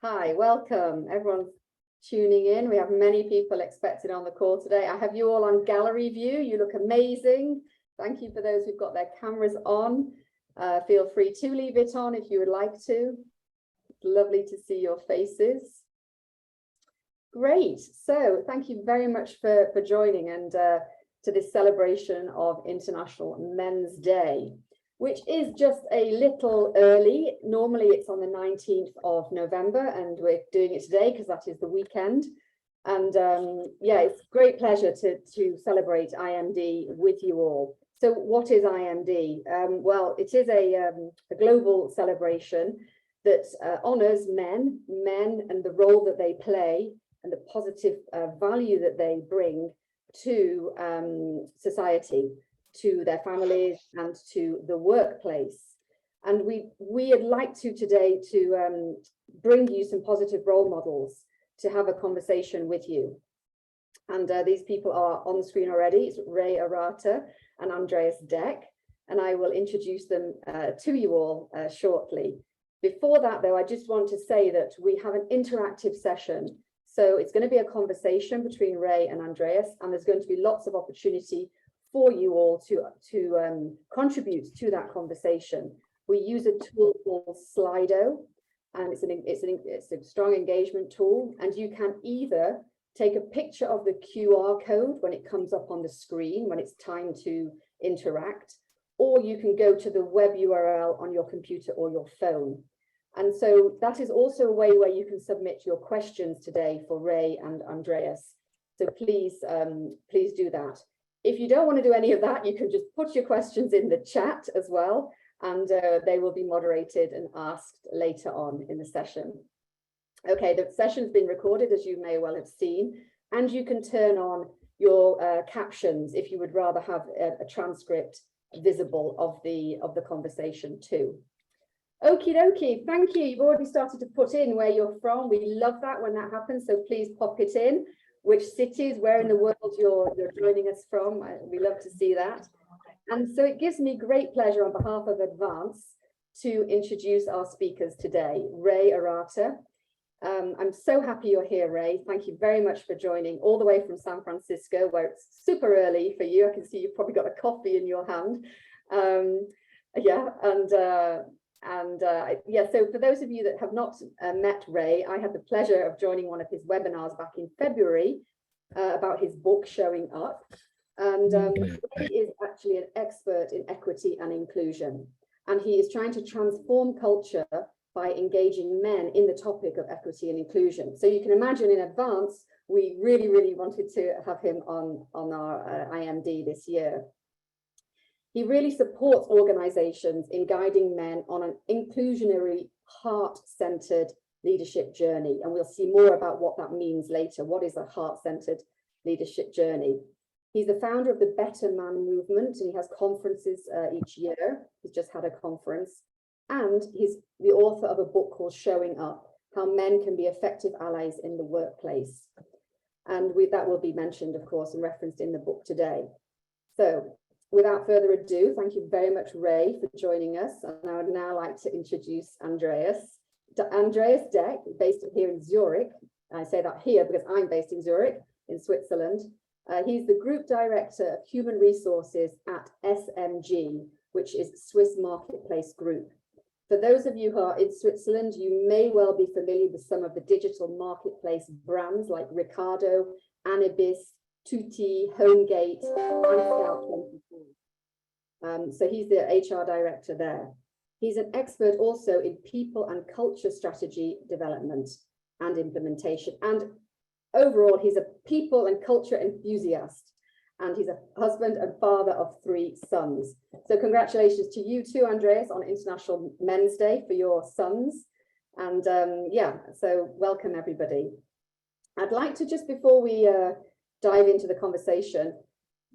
Hi, welcome. Everyone's tuning in. We have many people expected on the call today. I have you all on gallery view. You look amazing. Thank you for those who've got their cameras on. Feel free to leave it on if you would like to. It's lovely to see your faces. Great. So thank you very much for joining and to this celebration of International Men's Day, which is just a little early. Normally it's on the 19th of November and we're doing it today because that is the weekend. And yeah, it's a great pleasure to celebrate IMD with you all. So what is IMD? Well, it is a global celebration that honors men and the role that they play and the positive value that they bring to society, to their families and to the workplace. And we'd like to today to bring you some positive role models to have a conversation with you. And these people are on the screen already. It's Ray Arata and Andreas Deck, and I will introduce them to you all shortly. Before that, though, I just want to say that we have an interactive session. So it's going to be a conversation between Ray and Andreas, and there's going to be lots of opportunity for you all to contribute to that conversation. We use a tool called Slido, and it's a strong engagement tool, and you can either take a picture of the QR code when it comes up on the screen when it's time to interact, or you can go to the web URL on your computer or your phone. And so that is also a way where you can submit your questions today for Ray and Andreas. So please do that. If you don't want to do any of that, you can just put your questions in the chat as well, and they will be moderated and asked later on in the session. Okay, the session's been recorded, as you may well have seen, and you can turn on your captions if you would rather have a transcript visible of the conversation too. Okie dokie, thank you. You've already started to put in where you're from. We love that when that happens, so please pop it in. Which cities, where in the world you're joining us from. We love to see that. And so it gives me great pleasure on behalf of Advance to introduce our speakers today. Ray Arata. I'm so happy you're here, Ray. Thank you very much for joining all the way from San Francisco, where it's super early for you. I can see you've probably got a coffee in your hand. Yeah, so for those of you that have not met Ray, I had the pleasure of joining one of his webinars back in February about his book Showing Up. And Ray is actually an expert in equity and inclusion. And he is trying to transform culture by engaging men in the topic of equity and inclusion. So you can imagine in Advance, we really, really wanted to have him on our IMD this year. He really supports organizations in guiding men on an inclusionary, heart-centered leadership journey. And we'll see more about what that means later. What is a heart-centered leadership journey? He's the founder of the Better Man movement, and he has conferences each year. He's just had a conference. And he's the author of a book called Showing Up, How Men Can Be Effective Allies in the Workplace. And that will be mentioned, of course, and referenced in the book today. So, without further ado, thank you very much, Ray, for joining us. And I would now like to introduce Andreas. Andreas Deck, based here in Zurich. I say that here because I'm based in Zurich, in Switzerland. He's the Group Director of Human Resources at SMG, which is Swiss Marketplace Group. For those of you who are in Switzerland, you may well be familiar with some of the digital marketplace brands like Ricardo, Anibis, Tutti, Homegate, and Scout24. So he's the HR director there. He's an expert also in people and culture strategy development and implementation. And overall, he's a people and culture enthusiast. And he's a husband and father of 3 sons. So congratulations to you too, Andreas, on International Men's Day for your sons. And yeah, so welcome everybody. I'd like to, just before we dive into the conversation,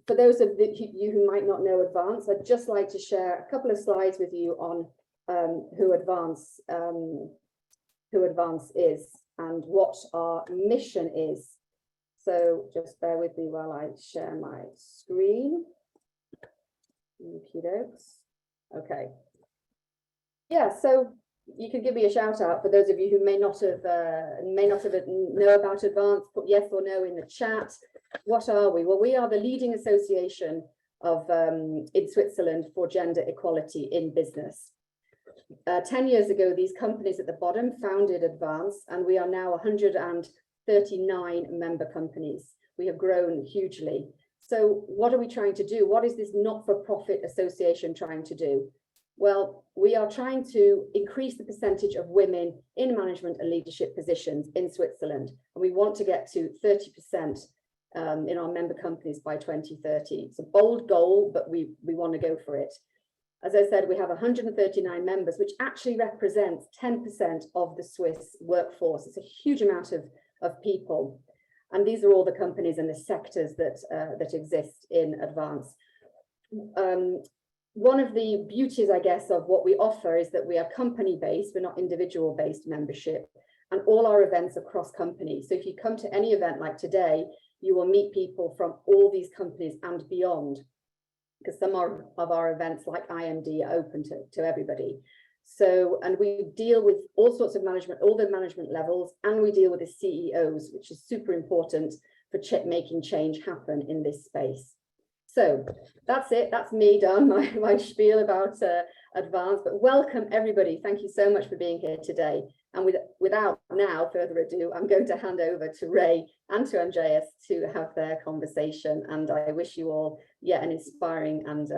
for those of you who might not know Advance, I'd just like to share a couple of slides with you on who Advance is and what our mission is. So just bear with me while I share my screen. Okay. Yeah, so you can give me a shout out for those of you who may not have know about Advance. Put yes or no in the chat. What are we? Well, we are the leading association of in Switzerland for gender equality in business. 10 years ago, these companies at the bottom founded Advance, and we are now 139 member companies. We have grown hugely. So what are we trying to do? What is this not-for-profit association trying to do? Well, we are trying to increase the percentage of women in management and leadership positions in Switzerland. And we want to get to 30% in our member companies by 2030. It's a bold goal, but we want to go for it. As I said, we have 139 members, which actually represents 10% of the Swiss workforce. It's a huge amount of people. And these are all the companies and the sectors that exist in Advance. One of the beauties, I guess, of what we offer is that we are company-based, we're not individual-based membership, and all our events are cross-company. So if you come to any event like today, you will meet people from all these companies and beyond, because some of our events like IMD are open to everybody. So, and we deal with all sorts of management, all the management levels, and we deal with the CEOs, which is super important for making change happen in this space. So that's it. That's me done, my spiel about Advance. But welcome, everybody. Thank you so much for being here today. And without now further ado, I'm going to hand over to Ray and to Andreas to have their conversation. And I wish you all, an inspiring and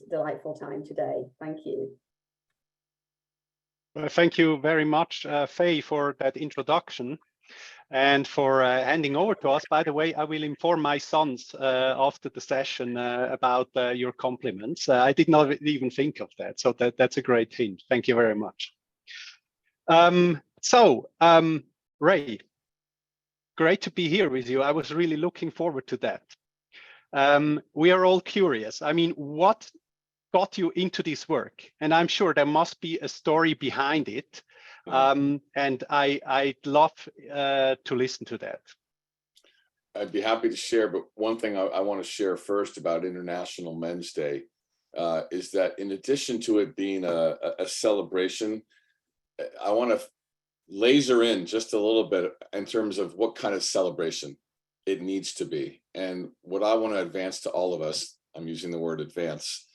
delightful time today. Thank you. Well, thank you very much, Faye, for that introduction and for handing over to us. By the way, I will inform my sons after the session about your compliments. I did not even think of that, so that's a great hint. Thank you very much. Ray, great to be here with you. I was really looking forward to that. We are all curious. I mean, what got you into this work? And I'm sure there must be a story behind it. And I'd love to listen to that. I'd be happy to share, but one thing I want to share first about International Men's Day is that in addition to it being a celebration, I want to laser in just a little bit in terms of what kind of celebration it needs to be. And what I want to advance to all of us, I'm using the word advance,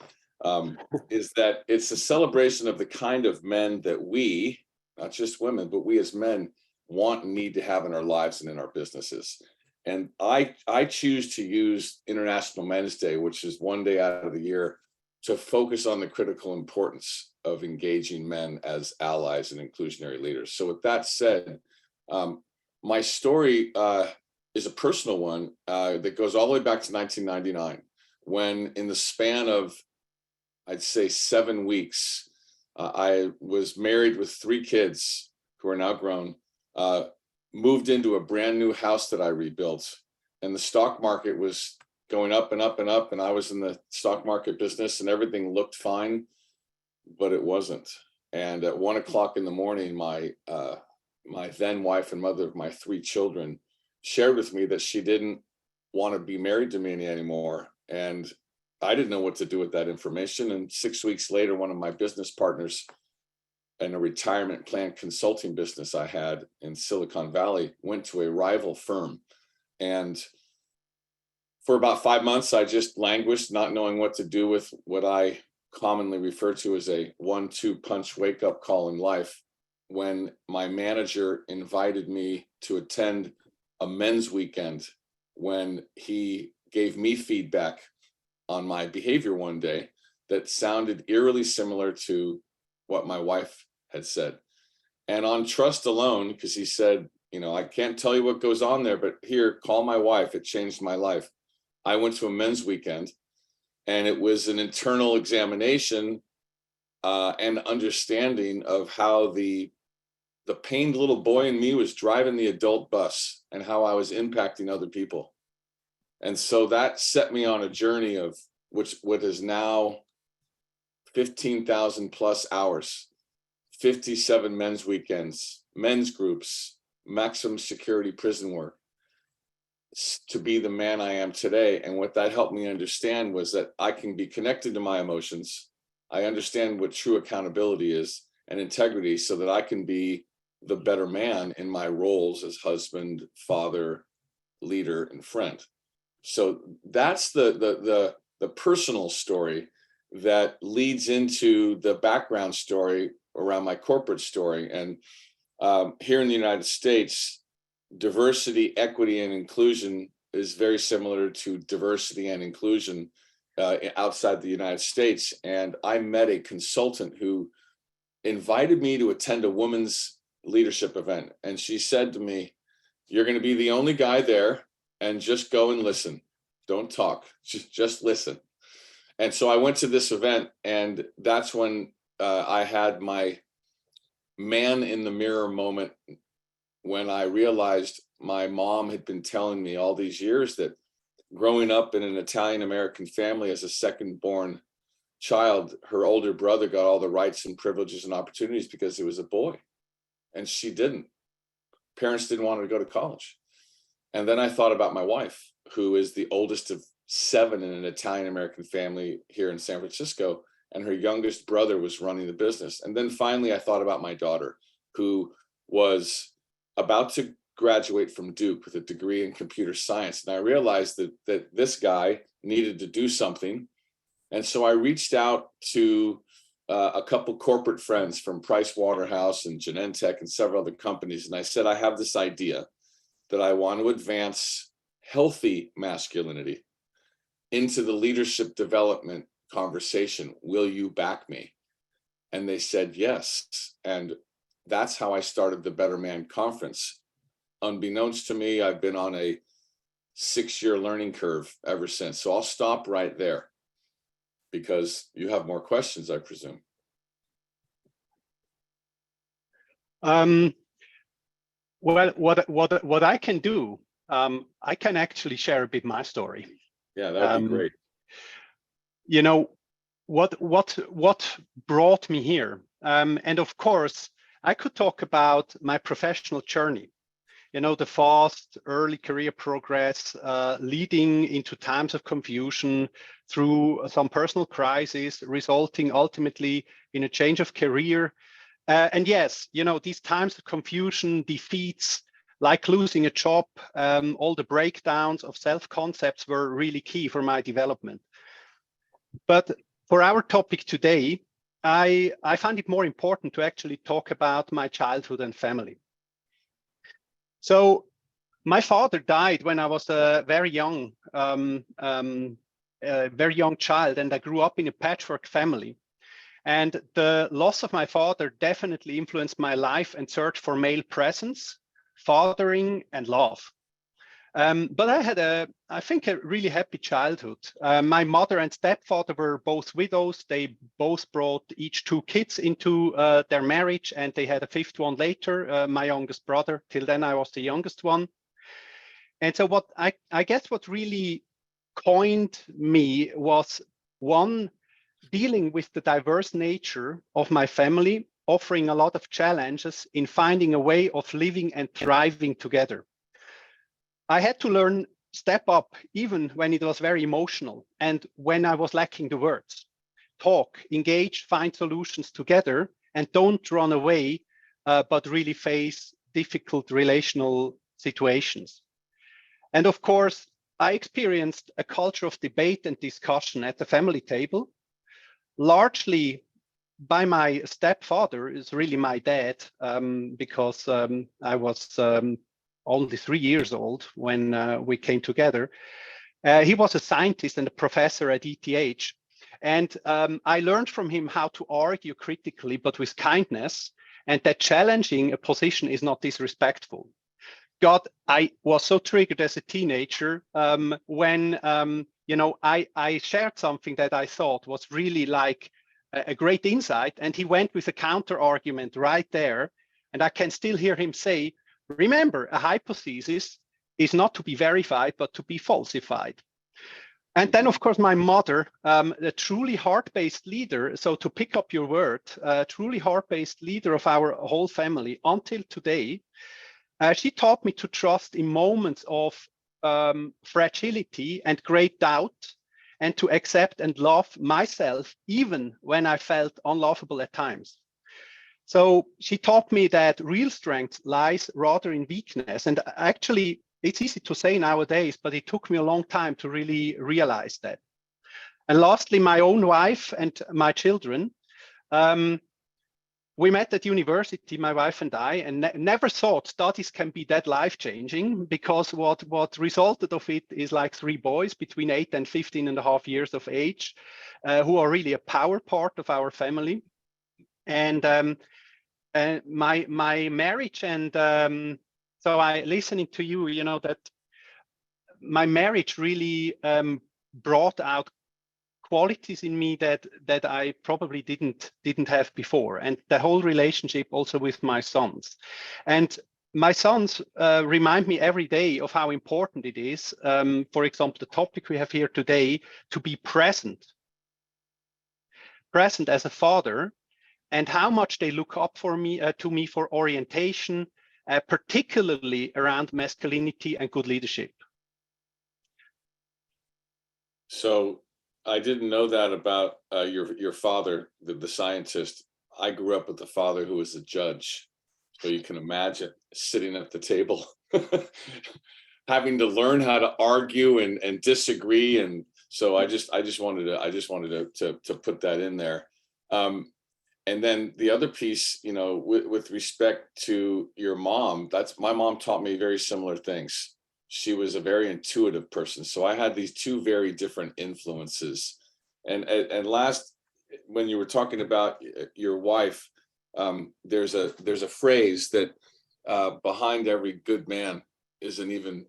is that it's a celebration of the kind of men that we, not just women, but we as men want and need to have in our lives and in our businesses. And I choose to use International Men's Day, which is one day out of the year, to focus on the critical importance of engaging men as allies and inclusionary leaders. So with that said, my story is a personal one that goes all the way back to 1999, when in the span of, I'd say 7 weeks, I was married with 3 kids who are now grown, moved into a brand new house that I rebuilt, and the stock market was going up and up and up, and I was in the stock market business and everything looked fine, but it wasn't. And at 1 o'clock in the morning, my then wife and mother of my 3 children shared with me that she didn't want to be married to me anymore. And I didn't know what to do with that information. And 6 weeks later, one of my business partners in a retirement plan consulting business I had in Silicon Valley went to a rival firm. And for about 5 months, I just languished, not knowing what to do with what I commonly refer to as a 1-2 punch wake-up call in life, when my manager invited me to attend a men's weekend, when he gave me feedback on my behavior one day that sounded eerily similar to what my wife had said. And on trust alone, because he said, I can't tell you what goes on there, but here, call my wife. It changed my life. I went to a men's weekend, and it was an internal examination and understanding of how the pained little boy in me was driving the adult bus and how I was impacting other people. And so that set me on a journey of what is now 15,000 plus hours, 57 men's weekends, men's groups, maximum security prison work, to be the man I am today. And what that helped me understand was that I can be connected to my emotions. I understand what true accountability is, and integrity so that I can be the better man in my roles as husband, father, leader, and friend. So that's the personal story that leads into the background story around my corporate story. And here in the United States, diversity, equity, and inclusion is very similar to diversity and inclusion outside the United States. And I met a consultant who invited me to attend a women's leadership event. And she said to me, "You're going to be the only guy there, and just go and listen. Don't talk, just listen." And so I went to this event, and that's when I had my man in the mirror moment, when I realized my mom had been telling me all these years that growing up in an Italian-American family as a second born child, her older brother got all the rights and privileges and opportunities because he was a boy, and she didn't. Parents didn't want her to go to college. And then I thought about my wife, who is the oldest of 7 in an Italian-American family here in San Francisco, and her youngest brother was running the business. And then finally, I thought about my daughter, who was about to graduate from Duke with a degree in computer science. And I realized that this guy needed to do something. And so I reached out to a couple corporate friends from Price Waterhouse and Genentech and several other companies. And I said, I have this idea that I want to advance healthy masculinity into the leadership development conversation. Will you back me? And they said yes. And that's how I started the Better Man Conference. Unbeknownst to me, I've been on a 6-year learning curve ever since. So I'll stop right there, because you have more questions, I presume. Well, what I can do, I can actually share a bit my story. Yeah, that would be great. You know, what brought me here, and of course, I could talk about my professional journey. You know, the fast early career progress, leading into times of confusion through some personal crisis, resulting ultimately in a change of career. And yes, you know, these times of confusion, defeats, like losing a job, all the breakdowns of self-concepts were really key for my development. But for our topic today, I find it more important to actually talk about my childhood and family. So my father died when I was a very young child, and I grew up in a patchwork family. And the loss of my father definitely influenced my life and search for male presence, fathering, and love. But I had I think, a really happy childhood. My mother and stepfather were both widows. They both brought each 2 kids into their marriage, and they had a 5th one later, my youngest brother. Till then, I was the youngest one. And so what I guess what really coined me was, one, dealing with the diverse nature of my family, offering a lot of challenges in finding a way of living and thriving together. I had to learn step up even when it was very emotional and when I was lacking the words. Talk, engage, find solutions together, and don't run away, but really face difficult relational situations. And of course, I experienced a culture of debate and discussion at the family table, largely by my stepfather, is really my dad, because I was only 3 years old when we came together. He was a scientist and a professor at ETH. And I learned from him how to argue critically, but with kindness, and that challenging a position is not disrespectful. God, I was so triggered as a teenager when you know, I shared something that I thought was really like a great insight, and he went with a counter argument right there. And I can still hear him say, remember, a hypothesis is not to be verified, but to be falsified. And then, of course, my mother, a truly heart-based leader, so to pick up your word, a truly heart-based leader of our whole family until today, she taught me to trust in moments of fragility and great doubt, and to accept and love myself even when I felt unlovable at times. So she taught me that real strength lies rather in weakness. And actually, it's easy to say nowadays, but it took me a long time to really realize that. And lastly, my own wife and my children. We met at university, my wife and I, and never thought studies can be that life-changing, because what resulted of it is like 3 boys between 8 and 15 and a half years of age, who are really a power part of our family. And my marriage, and so I listening to you, you know, that my marriage really brought out qualities in me that I probably didn't have before, and the whole relationship also with my sons. And my sons remind me every day of how important it is, for example, the topic we have here today, to be present as a father, and how much they look up for me to me for orientation, particularly around masculinity and good leadership. So I didn't know that about your father, the scientist. I grew up with a father who was a judge. So you can imagine sitting at the table, having to learn how to argue and disagree. And so I just wanted to put that in there. And then the other piece, you know, with respect to your mom, my mom taught me very similar things. She was a very intuitive person. So I had these 2 very different influences. And last, when you were talking about your wife, there's a phrase that behind every good man is an even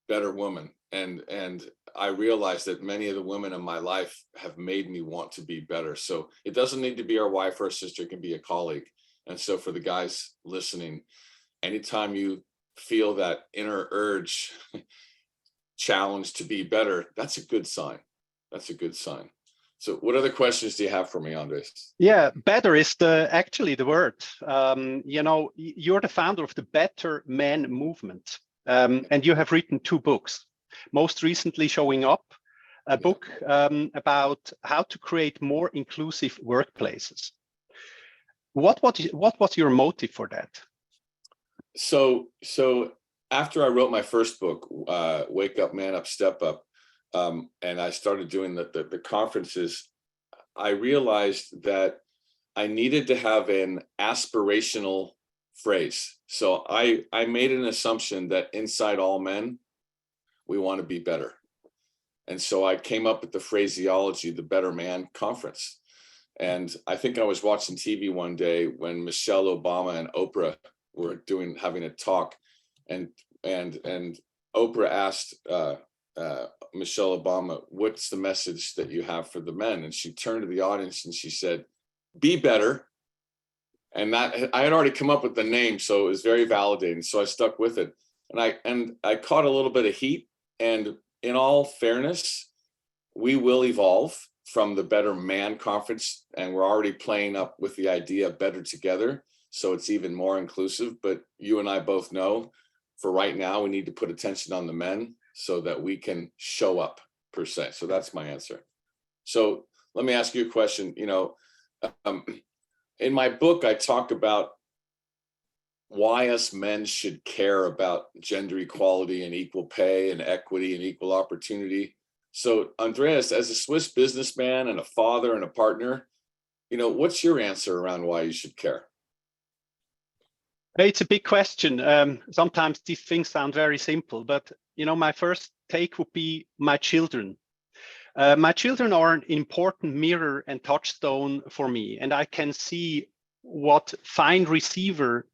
better woman. And I realized that many of the women in my life have made me want to be better. So it doesn't need to be our wife or our sister, it can be a colleague. And so for the guys listening, anytime you feel that inner urge, challenge to be better, that's a good sign. That's a good sign. So what other questions do you have for me, Andres? Yeah, better is actually the word. You know, you're the founder of the Better Men movement, and you have written 2 books, most recently Showing Up, a book about how to create more inclusive workplaces. What was your motive for that? So after I wrote my first book, Wake Up, Man Up, Step Up, and I started doing the conferences, I realized that I needed to have an aspirational phrase. So I made an assumption that inside all men, we want to be better. And so I came up with the phraseology, the Better Man Conference. And I think I was watching TV one day when Michelle Obama and Oprah were having a talk, and Oprah asked Michelle Obama, "What's the message that you have for the men?" And she turned to the audience and she said, "Be better." And that, I had already come up with the name, so it was very validating. So I stuck with it, and I caught a little bit of heat. And in all fairness, we will evolve from the Better Man Conference, and we're already playing up with the idea of better together, so it's even more inclusive. But you and I both know, for right now, we need to put attention on the men so that we can show up, per se. So that's my answer. So let me ask you a question. You know, in my book, I talk about why us men should care about gender equality and equal pay and equity and equal opportunity. So Andreas, as a Swiss businessman and a father and a partner, you know, what's your answer around why you should care? It's a big question. Sometimes these things sound very simple, but you know, my first take would be my children. My children are an important mirror and touchstone for me, and I can see what fine receiver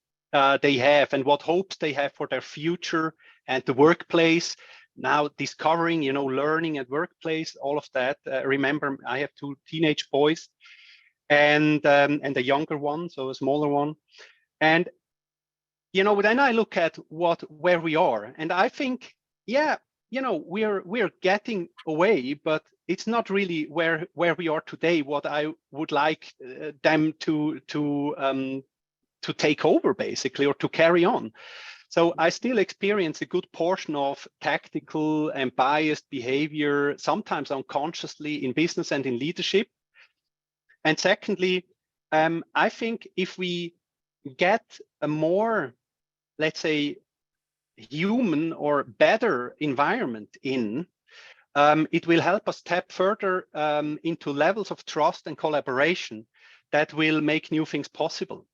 they have and what hopes they have for their future and the workplace. Now discovering, you know, learning at workplace, all of that. Remember, I have 2 teenage boys and a younger one, so a smaller one. And you know, then I look at where we are, and I think, yeah, you know, we're getting away, but it's not really where we are today. What I would like them to take over, basically, or to carry on. So I still experience a good portion of tactical and biased behavior, sometimes unconsciously, in business and in leadership. And secondly, I think if we get a more, let's say, human or better environment in, it will help us tap further into levels of trust and collaboration that will make new things possible.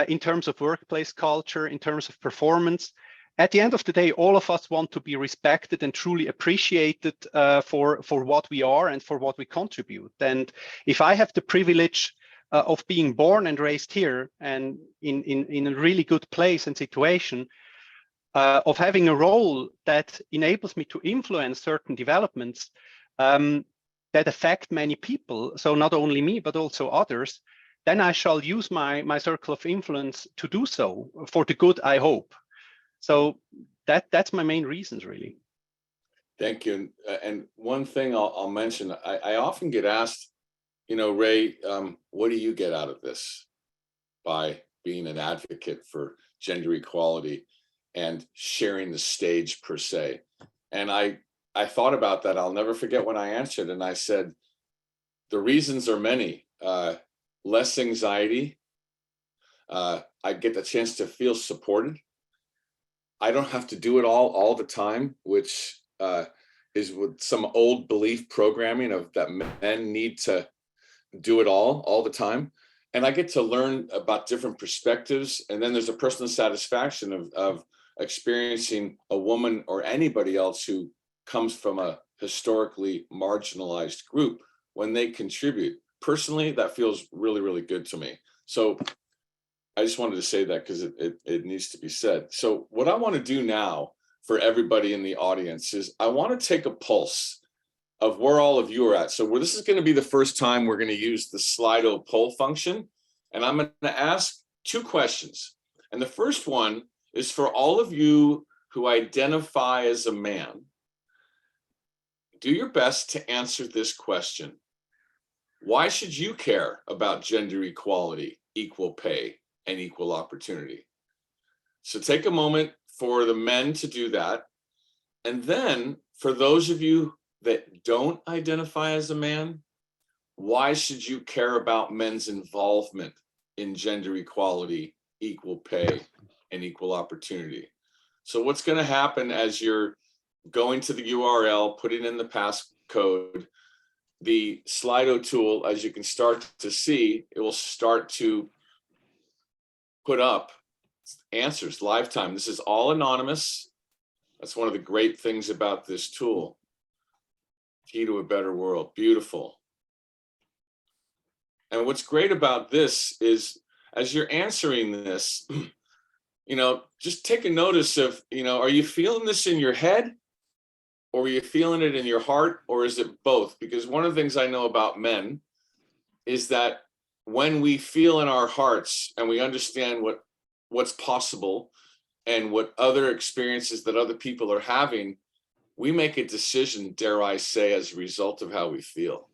In terms of workplace culture, in terms of performance, at the end of the day, all of us want to be respected and truly appreciated for what we are and for what we contribute. And if I have the privilege of being born and raised here and in a really good place and situation, of having a role that enables me to influence certain developments that affect many people, so not only me, but also others, then I shall use my circle of influence to do so for the good, I hope. So that's my main reasons, really. Thank you. And one thing I'll mention, I often get asked, Ray, what do you get out of this by being an advocate for gender equality and sharing the stage per se? And I thought about that. I'll never forget when I answered, and I said, the reasons are many. Less anxiety. I get the chance to feel supported. I don't have to do it all the time, which is with some old belief programming of that men need to do it all the time. And I get to learn about different perspectives. And then there's a personal satisfaction of experiencing a woman or anybody else who comes from a historically marginalized group when they contribute. Personally, that feels really, really good to me. So I just wanted to say that because it needs to be said. So what I want to do now for everybody in the audience is I want to take a pulse of where all of you are at. So this is going to be the first time we're going to use the Slido poll function. And I'm going to ask 2 questions. And the first one is for all of you who identify as a man. Do your best to answer this question. Why should you care about gender equality, equal pay, and equal opportunity? So take a moment for the men to do that. And then for those of you that don't identify as a man, why should you care about men's involvement in gender equality, equal pay, and equal opportunity? So what's going to happen as you're going to the URL, putting in the passcode, the Slido tool, as you can start to see, it will start to put up answers live time. This is all anonymous. That's one of the great things about this tool. Key to a better world. Beautiful. And what's great about this is as you're answering this, just take a notice of, are you feeling this in your head? Or are you feeling it in your heart? Or is it both? Because one of the things I know about men is that when we feel in our hearts and we understand what's possible and what other experiences that other people are having, we make a decision, dare I say, as a result of how we feel.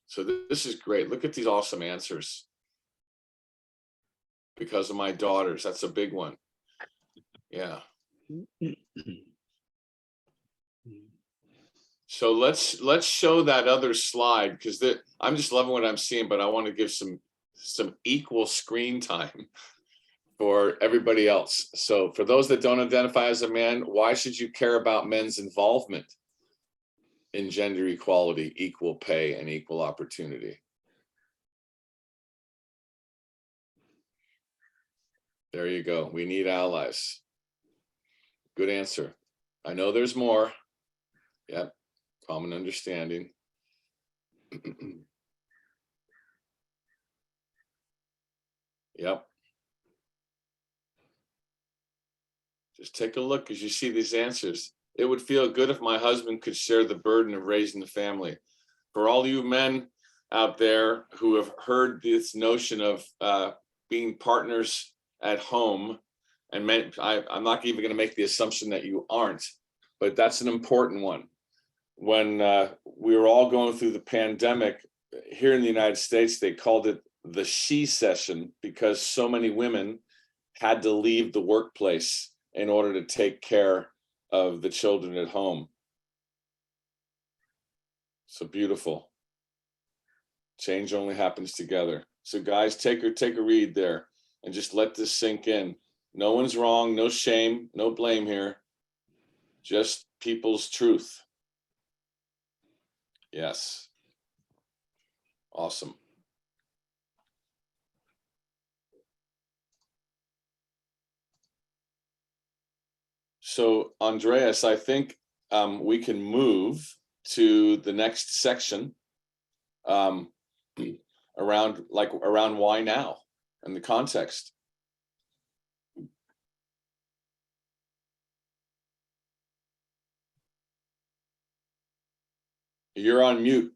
So this is great. Look at these awesome answers. Because of my daughters, that's a big one. Yeah. So let's show that other slide, because I'm just loving what I'm seeing, but I want to give some equal screen time for everybody else. So for those that don't identify as a man, why should you care about men's involvement in gender equality, equal pay, and equal opportunity? There you go. We need allies. Good answer. I know there's more. Yep. Common understanding. Yep. Just take a look as you see these answers. It would feel good if my husband could share the burden of raising the family. For all you men out there who have heard this notion of being partners at home, and I'm not even going to make the assumption that you aren't, but that's an important one. When we were all going through the pandemic here in the United States, they called it the she session because so many women had to leave the workplace in order to take care of the children at home. So beautiful. Change only happens together. So guys, take a read there and just let this sink in. No one's wrong, no shame, no blame here. Just people's truth. Yes. Awesome. So Andreas, I think we can move to the next section around why now and the context. You're on mute.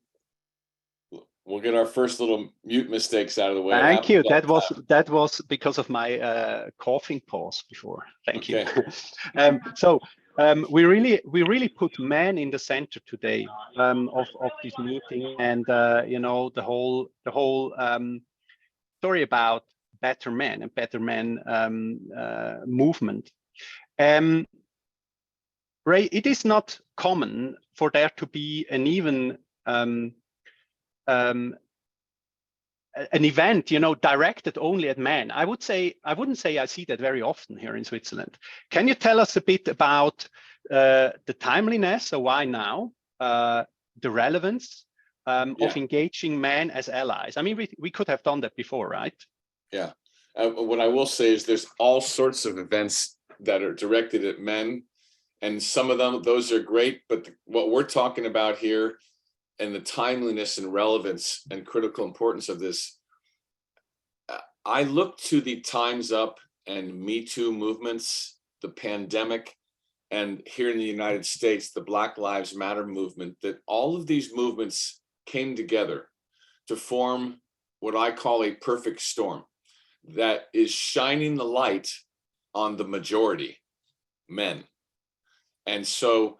We'll get our first little mute mistakes out of the way. Thank you. That was because of my coughing pause before. Thank you. So we really put men in the center today of this meeting, and you know, the whole story about better men and better men movement. Ray, it is not common for there to be an even an event, you know, directed only at men. I wouldn't say I see that very often here in Switzerland. Can you tell us a bit about the timeliness, so why now, the relevance of engaging men as allies? I mean, we could have done that before, right? Yeah. What I will say is there's all sorts of events that are directed at men, and some of them, those are great, but what we're talking about here and the timeliness and relevance and critical importance of this, I look to the Time's Up and Me Too movements, the pandemic, and here in the United States, the Black Lives Matter movement, that all of these movements came together to form what I call a perfect storm that is shining the light on the majority, men. And so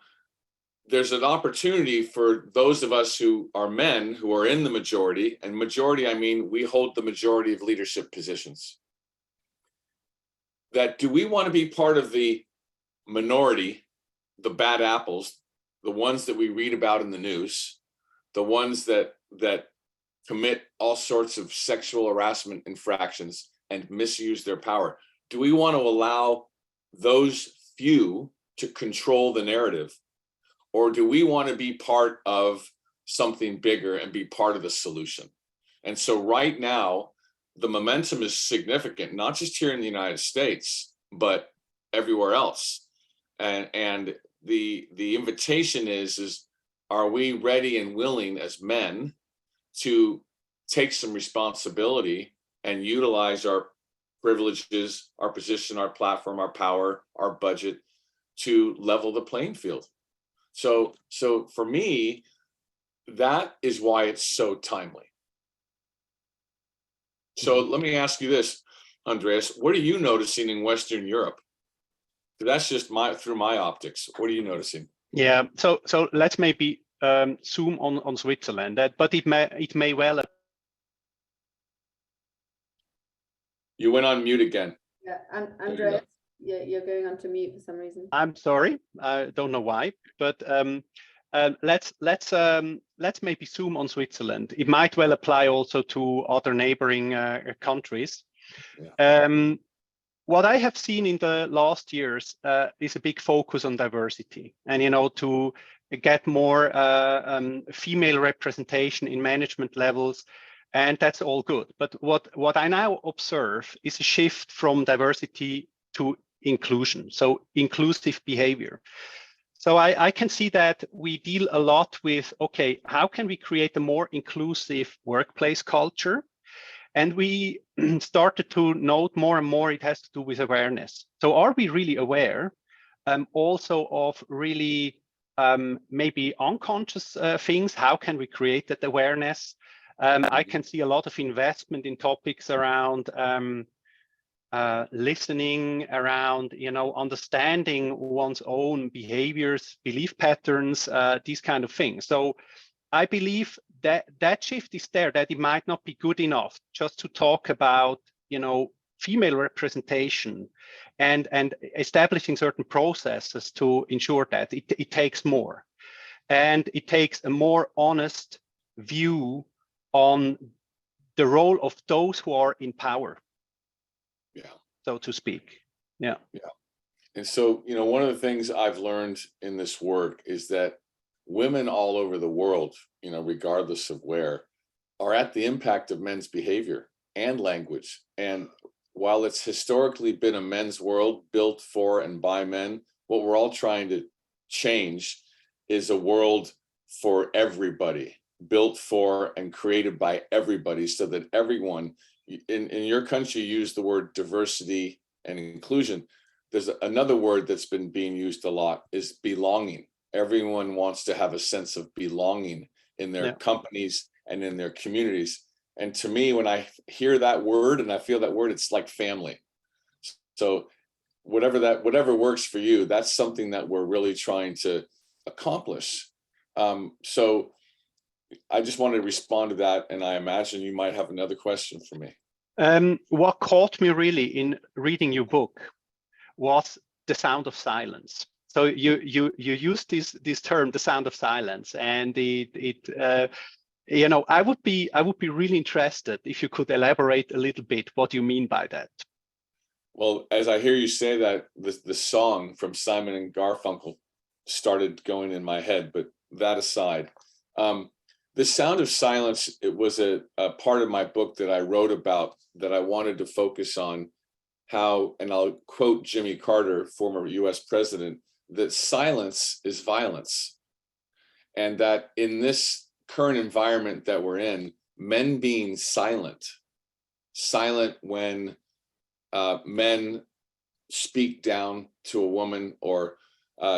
there's an opportunity for those of us who are men who are in the majority, and majority, I mean, we hold the majority of leadership positions. That do we want to be part of the minority, the bad apples, the ones that we read about in the news, the ones that commit all sorts of sexual harassment infractions and misuse their power? Do we want to allow those few to control the narrative? Or do we want to be part of something bigger and be part of the solution? And so right now, the momentum is significant, not just here in the United States, but everywhere else. And the invitation is are we ready and willing as men to take some responsibility and utilize our privileges, our position, our platform, our power, our budget to level the playing field? So for me, that is why it's so timely. So let me ask you this, Andreas, what are you noticing in Western Europe? That's just through my optics. What are you noticing? Yeah, so let's maybe zoom on Switzerland, but it may well. You went on mute again. Yeah, and Andreas, you're going on to mute for some reason. I'm sorry, I don't know why, but let's maybe zoom on Switzerland. It might well apply also to other neighboring countries. Yeah. What I have seen in the last years is a big focus on diversity, and you know, to get more female representation in management levels, and that's all good. But what I now observe is a shift from diversity to inclusion, so inclusive behavior. So I can see that we deal a lot with, okay, how can we create a more inclusive workplace culture? And we started to note more and more it has to do with awareness. So are we really aware also of really maybe unconscious things? How can we create that awareness? I can see a lot of investment in topics around listening, around, you know, understanding one's own behaviors, belief patterns, these kind of things. So I believe that shift is there, that it might not be good enough just to talk about, you know, female representation and establishing certain processes to ensure that. It takes more, and it takes a more honest view on the role of those who are in power, so to speak. Yeah. And so, one of the things I've learned in this work is that women all over the world, regardless of where, are at the impact of men's behavior and language. And while it's historically been a men's world built for and by men, what we're all trying to change is a world for everybody, built for and created by everybody, so that everyone in your country use the word diversity and inclusion. There's another word that's been being used a lot is belonging. Everyone wants to have a sense of belonging in their companies and in their communities. And to me, when I hear that word and I feel that word, it's like family. So whatever works for you, that's something that we're really trying to accomplish. So I just wanted to respond to that, and I imagine you might have another question for me. What caught me really in reading your book was the sound of silence. So you use this term, the sound of silence, and I would be really interested if you could elaborate a little bit what you mean by that. Well, as I hear you say that, the song from Simon and Garfunkel started going in my head. But that aside, the sound of silence, it was a part of my book that I wrote about, that I wanted to focus on how, and I'll quote Jimmy Carter, former US president, that silence is violence. And that in this current environment that we're in, men being silent when men speak down to a woman, or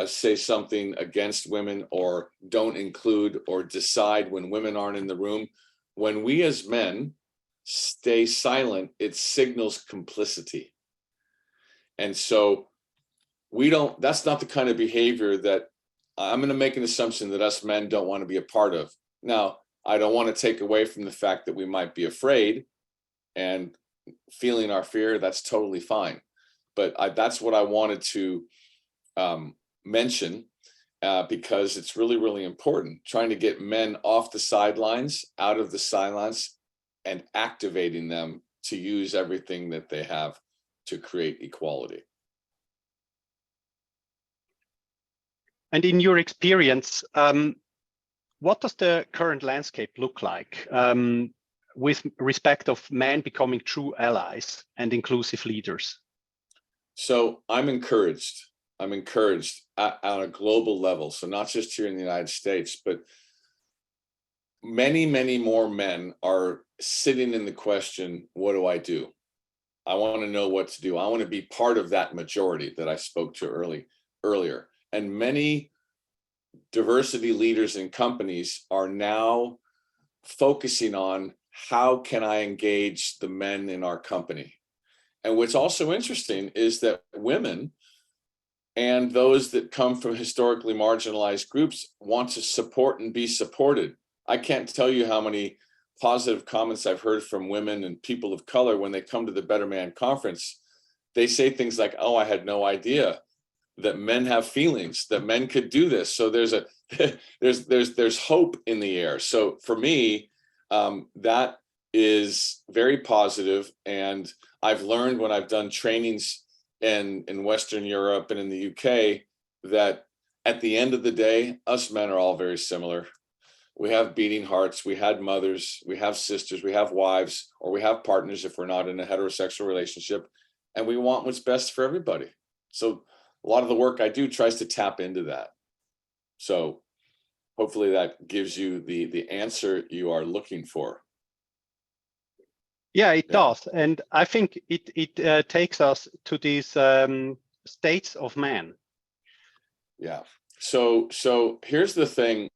say something against women, or don't include or decide when women aren't in the room. When we as men stay silent, it signals complicity. And so that's not the kind of behavior that I'm going to make an assumption that us men don't want to be a part of. Now, I don't want to take away from the fact that we might be afraid and feeling our fear. That's totally fine. But that's what I wanted to mention, because it's really, really important, trying to get men off the sidelines, out of the silence, and activating them to use everything that they have to create equality. And in your experience, what does the current landscape look like with respect of men becoming true allies and inclusive leaders? So I'm encouraged on a global level. So not just here in the United States, but many, many more men are sitting in the question, what do I do? I want to know what to do. I want to be part of that majority that I spoke to earlier. And many diversity leaders in companies are now focusing on, how can I engage the men in our company? And what's also interesting is that women and those that come from historically marginalized groups want to support and be supported. I can't tell you how many positive comments I've heard from women and people of color when they come to the Better Man Conference. They say things like, oh, I had no idea that men have feelings, that men could do this. So there's hope in the air. So for me, that is very positive. And I've learned when I've done trainings in Western Europe and in the UK, that at the end of the day, us men are all very similar. We have beating hearts, we had mothers, we have sisters, we have wives, or we have partners if we're not in a heterosexual relationship, and we want what's best for everybody. So a lot of the work I do tries to tap into that. So hopefully that gives you the answer you are looking for. Yeah, it does. And I think it takes us to these states of man. Yeah. So here's the thing.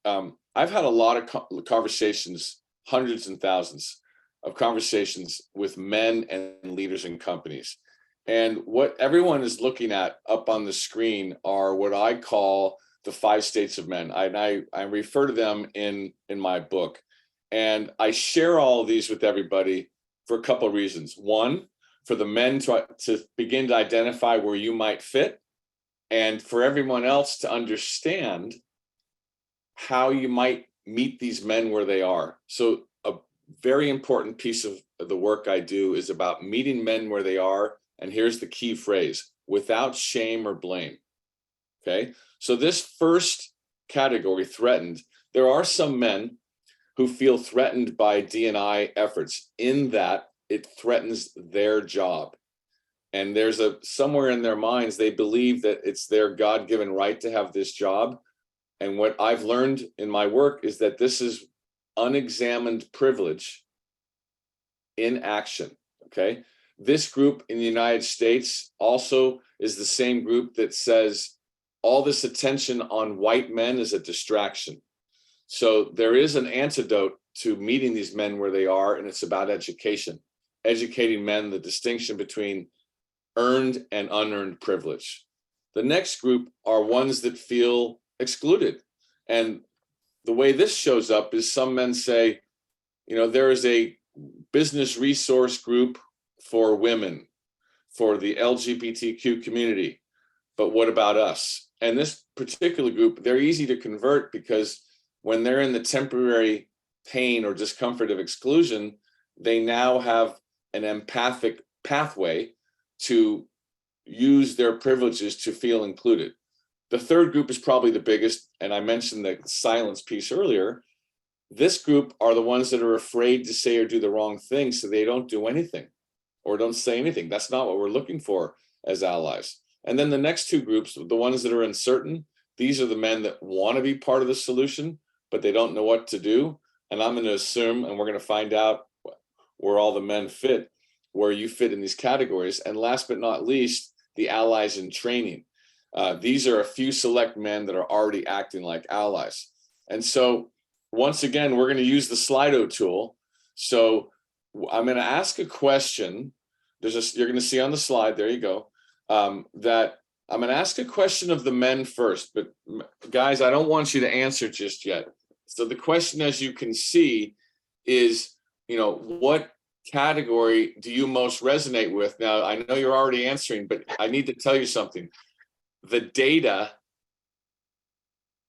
I've had a lot of conversations, hundreds and thousands of conversations with men and leaders in companies. And what everyone is looking at up on the screen are what I call the 5 states of men. I refer to them in my book. And I share all of these with everybody for a couple of reasons. One, for the men to begin to identify where you might fit, and for everyone else to understand how you might meet these men where they are. So a very important piece of the work I do is about meeting men where they are. And here's the key phrase: without shame or blame. Okay. So this first category, threatened, there are some men who feel threatened by D&I efforts in that it threatens their job. And there's somewhere in their minds, they believe that it's their God-given right to have this job. And what I've learned in my work is that this is unexamined privilege in action. Okay. This group in the United States also is the same group that says all this attention on white men is a distraction. So there is an antidote to meeting these men where they are, and it's about education, educating men the distinction between earned and unearned privilege. The next group are ones that feel excluded. And the way this shows up is some men say, you know, there is a business resource group for women, for the LGBTQ community, but what about us? And this particular group, they're easy to convert because when they're in the temporary pain or discomfort of exclusion, they now have an empathic pathway to use their privileges to feel included. The third group is probably the biggest, and I mentioned the silence piece earlier. This group are the ones that are afraid to say or do the wrong thing, so they don't do anything or don't say anything. That's not what we're looking for as allies. And then the next two groups, the ones that are uncertain, these are the men that want to be part of the solution, but they don't know what to do. And I'm going to assume, and we're going to find out where all the men fit, where you fit in these categories. And last but not least, the allies in training. These are a few select men that are already acting like allies. And so once again, we're going to use the Slido tool. So I'm going to ask a question. You're going to see on the slide, there you go, that I'm going to ask a question of the men first, but guys, I don't want you to answer just yet. So the question, as you can see, is, you know, what category do you most resonate with? Now, I know you're already answering, but I need to tell you something. The data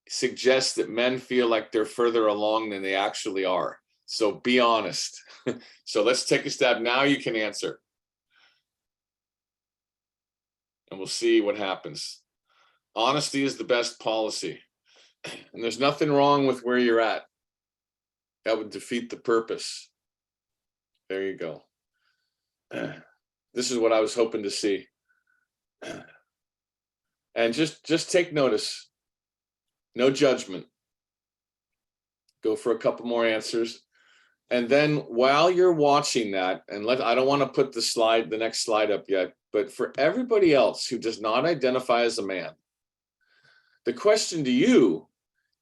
suggests that men feel like they're further along than they actually are. So be honest. So let's take a stab. Now you can answer. And we'll see what happens. Honesty is the best policy. And there's nothing wrong with where you're at. That would defeat the purpose. There you go. This is what I was hoping to see. And just take notice. No judgment. Go for a couple more answers. And then while you're watching that, and I don't want to put the next slide up yet, but for everybody else who does not identify as a man, the question to you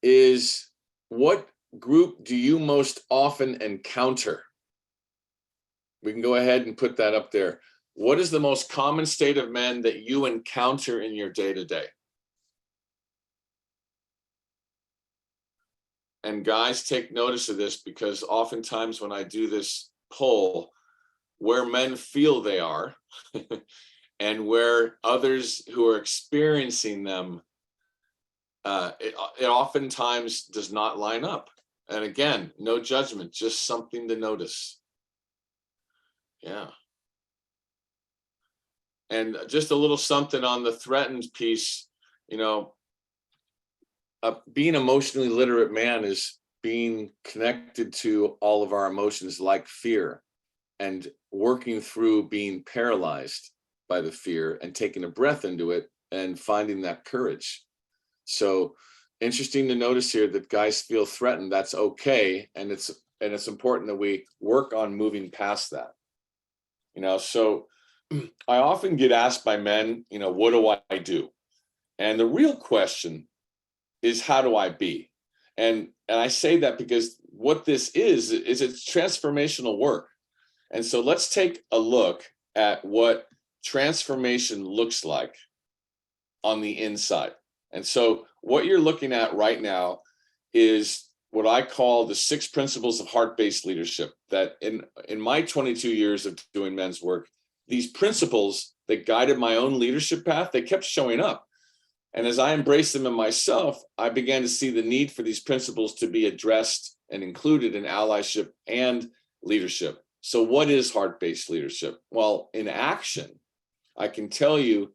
is, what group do you most often encounter? We can go ahead and put that up there. What is the most common state of men that you encounter in your day-to-day? And guys, take notice of this, because oftentimes when I do this poll, where men feel they are and where others who are experiencing them, it oftentimes does not line up. And again, no judgment, just something to notice. Yeah. And just a little something on the threatened piece, you know, being emotionally literate man is being connected to all of our emotions, like fear, and working through being paralyzed by the fear and taking a breath into it and finding that courage. So interesting to notice here that guys feel threatened. That's okay. And it's important that we work on moving past that. You know, so I often get asked by men, you know, what do I do? And the real question is, how do I be? And I say that because what this is it's transformational work. And so let's take a look at what transformation looks like on the inside. And so what you're looking at right now is what I call the 6 principles of heart-based leadership, that in my 22 years of doing men's work, these principles that guided my own leadership path, they kept showing up. And as I embraced them in myself, I began to see the need for these principles to be addressed and included in allyship and leadership. So what is heart-based leadership? Well, in action, I can tell you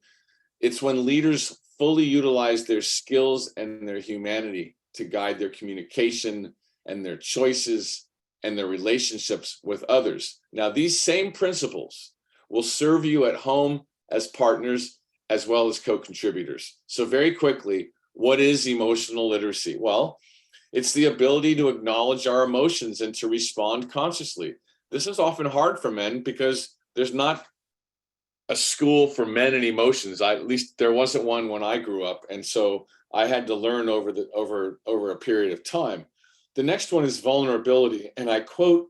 it's when leaders fully utilize their skills and their humanity to guide their communication and their choices and their relationships with others. Now, these same principles will serve you at home as partners as well as co-contributors. So very quickly, what is emotional literacy? Well, it's the ability to acknowledge our emotions and to respond consciously. This is often hard for men because there's not a school for men and emotions. At least there wasn't one when I grew up. And so I had to learn over a period of time. The next one is vulnerability. And I quote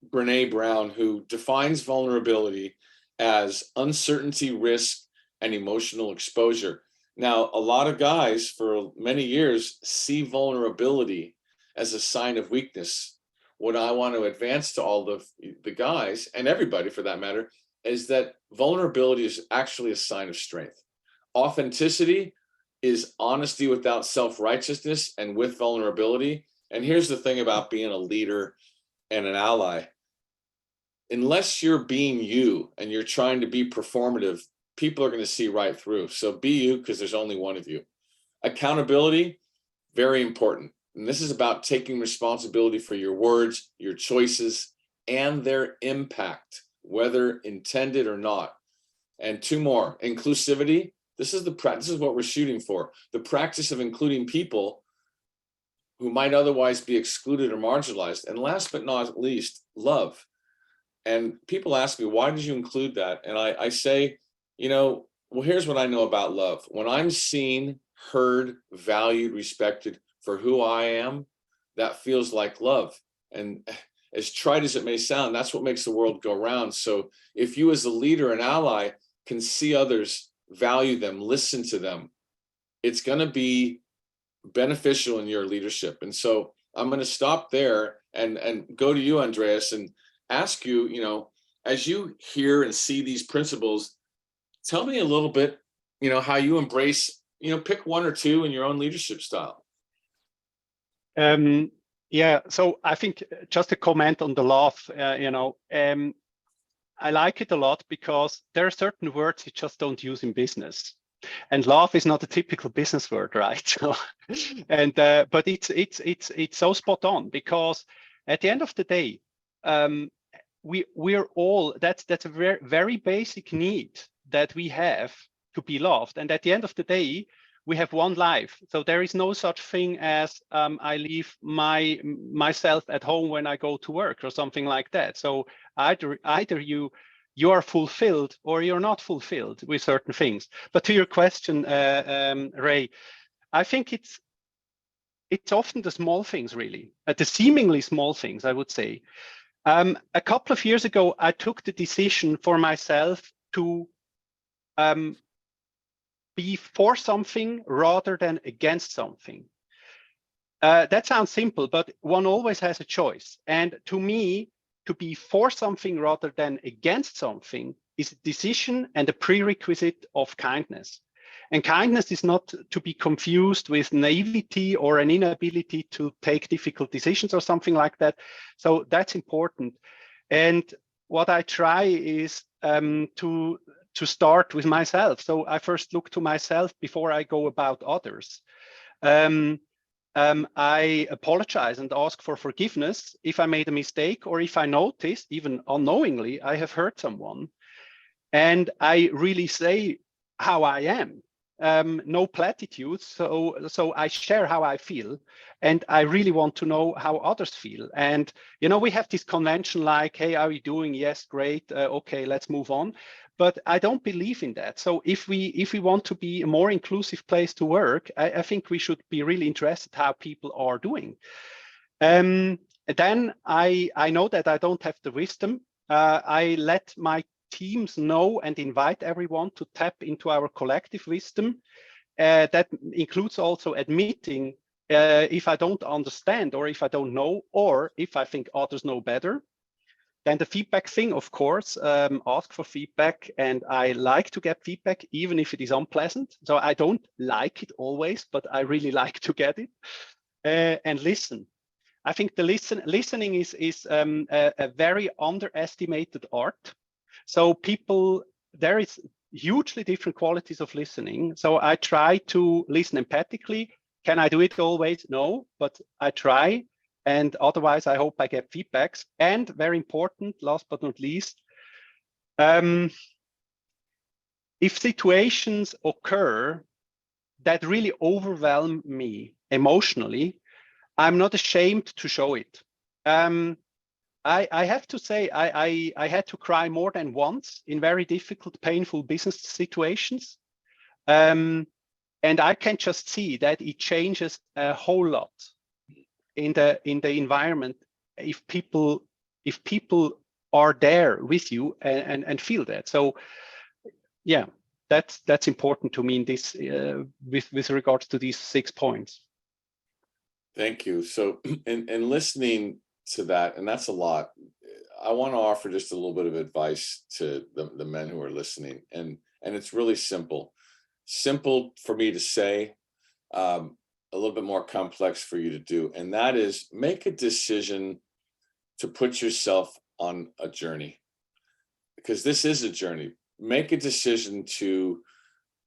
Brene Brown, who defines vulnerability as uncertainty, risk, and emotional exposure. Now, a lot of guys for many years see vulnerability as a sign of weakness. What I want to advance to all the guys, and everybody for that matter, is that vulnerability is actually a sign of strength. Authenticity is honesty without self-righteousness and with vulnerability. And here's the thing about being a leader and an ally. Unless you're being you and you're trying to be performative, people are going to see right through. So be you, because there's only one of you. Accountability, very important. And this is about taking responsibility for your words, your choices, and their impact, whether intended or not. And two more, inclusivity. This is what we're shooting for. The practice of including people who might otherwise be excluded or marginalized. And last but not least, love. And people ask me, why did you include that? And I say, well, here's what I know about love. When I'm seen, heard, valued, respected for who I am, that feels like love. And as trite as it may sound, that's what makes the world go round. So if you as a leader and ally can see others, value them, listen to them, it's going to be beneficial in your leadership. And so I'm going to stop there and go to you, Andreas, and ask you, as you hear and see these principles, tell me a little bit, how you embrace, pick one or two in your own leadership style. Yeah, so I think just a comment on the laugh, I like it a lot because there are certain words you just don't use in business. And love is not a typical business word, right? So, but it's so spot on, because at the end of the day, we're all, that's a very, very basic need that we have to be loved. And at the end of the day, we have one life. So there is no such thing as I leave myself at home when I go to work or something like that. So either you are fulfilled or you're not fulfilled with certain things. But to your question, Ray, I think it's often the small things, really, the seemingly small things, I would say. A couple of years ago, I took the decision for myself to be for something rather than against something. That sounds simple, but one always has a choice. And to me, to be for something rather than against something is a decision and a prerequisite of kindness. And kindness is not to be confused with naivety or an inability to take difficult decisions or something like that. So that's important. And what I try is to start with myself. So I first look to myself before I go about others. I apologize and ask for forgiveness if I made a mistake, or if I noticed, even unknowingly, I have hurt someone. And I really say how I am. No platitudes. So I share how I feel, and I really want to know how others feel. And we have this convention like, hey, how are you doing? Yes, great. Okay, let's move on. But I don't believe in that. So if we want to be a more inclusive place to work, I think we should be really interested how people are doing. Then I know that I don't have the wisdom. I let my teams know and invite everyone to tap into our collective wisdom. That includes also admitting if I don't understand, or if I don't know, or if I think others know better. Then the feedback thing, of course, ask for feedback. And I like to get feedback, even if it is unpleasant. So I don't like it always, but I really like to get it. And listen. I think the listening is a very underestimated art. So there is hugely different qualities of listening. So I try to listen empathically. Can I do it always? No, but I try. And otherwise, I hope I get feedbacks. And very important, last but not least, if situations occur that really overwhelm me emotionally, I'm not ashamed to show it. I have to say, I had to cry more than once in very difficult, painful business situations. And I can just see that it changes a whole lot in the environment if people are there with you and feel that. So yeah, that's important to me in this with regards to these 6 points. Thank you. So in listening to that, and that's a lot, I want to offer just a little bit of advice to the men who are listening, and it's really simple for me to say, a little bit more complex for you to do, and that is make a decision to put yourself on a journey, because this is a journey. Make a decision to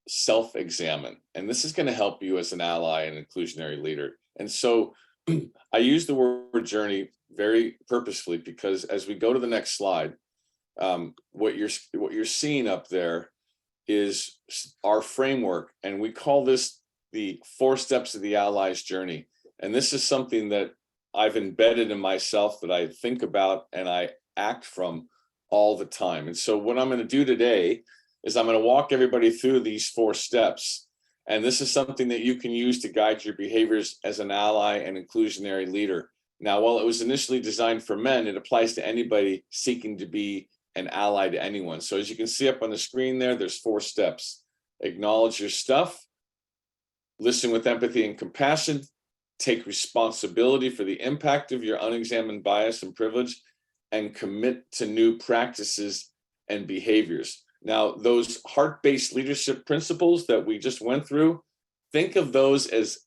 self-examine, and this is going to help you as an ally and inclusionary leader. And so I use the word journey very purposefully, because as we go to the next slide, what you're seeing up there is our framework, and we call this the 4 steps of the ally's journey. And this is something that I've embedded in myself, that I think about and I act from all the time. And so what I'm going to do today is I'm going to walk everybody through these 4 steps. And this is something that you can use to guide your behaviors as an ally and inclusionary leader. Now, while it was initially designed for men, it applies to anybody seeking to be an ally to anyone. So as you can see up on the screen there, there's 4 steps. Acknowledge your stuff, listen with empathy and compassion, take responsibility for the impact of your unexamined bias and privilege, and commit to new practices and behaviors. Now, those heart-based leadership principles that we just went through, think of those as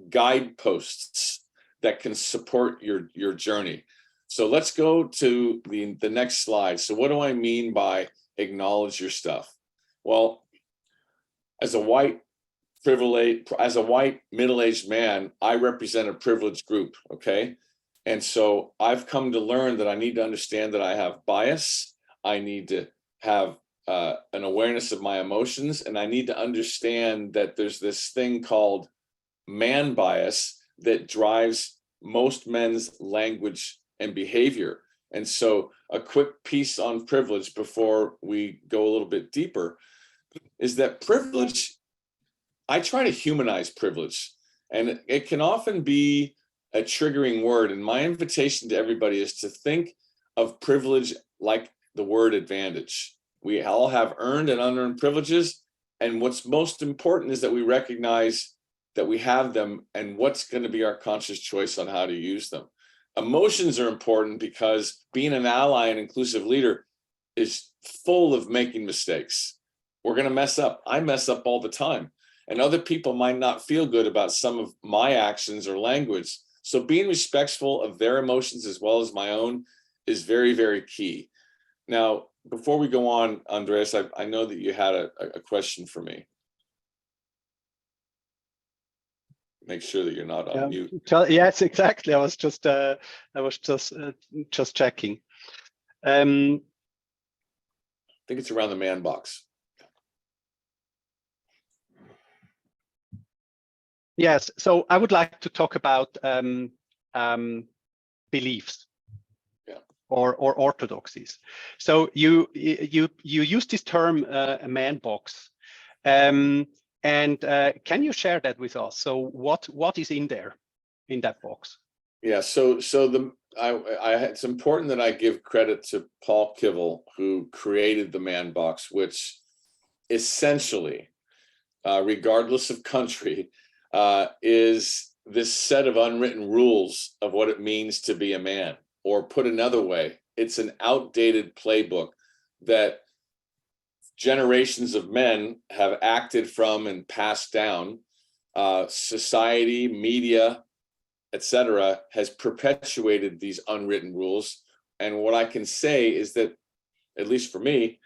guideposts that can support your journey. So let's go to the next slide. So what do I mean by acknowledge your stuff? Well, as a white middle-aged man, I represent a privileged group, okay? And so I've come to learn that I need to understand that I have bias. I need to have an awareness of my emotions, and I need to understand that there's this thing called man bias that drives most men's language and behavior. And so a quick piece on privilege before we go a little bit deeper is that privilege, I try to humanize privilege, and it can often be a triggering word. And my invitation to everybody is to think of privilege like the word advantage. We all have earned and unearned privileges. And what's most important is that we recognize that we have them and what's going to be our conscious choice on how to use them. Emotions are important because being an ally and inclusive leader is full of making mistakes. We're going to mess up. I mess up all the time. And other people might not feel good about some of my actions or language. So being respectful of their emotions as well as my own is very, very key. Now, before we go on, Andreas, I know that you had a question for me. Make sure that you're not on mute. Yes, exactly. I was just checking. I think it's around the man box. Yes. So I would like to talk about beliefs. Or orthodoxies. So you use this term a man box, and can you share that with us? So what is in there, in that box? Yeah. So it's important that I give credit to Paul Kivel, who created the man box, which essentially, regardless of country, is this set of unwritten rules of what it means to be a man. Or put another way, it's an outdated playbook that generations of men have acted from and passed down. Society, media, etc., has perpetuated these unwritten rules. And what I can say is that, at least for me,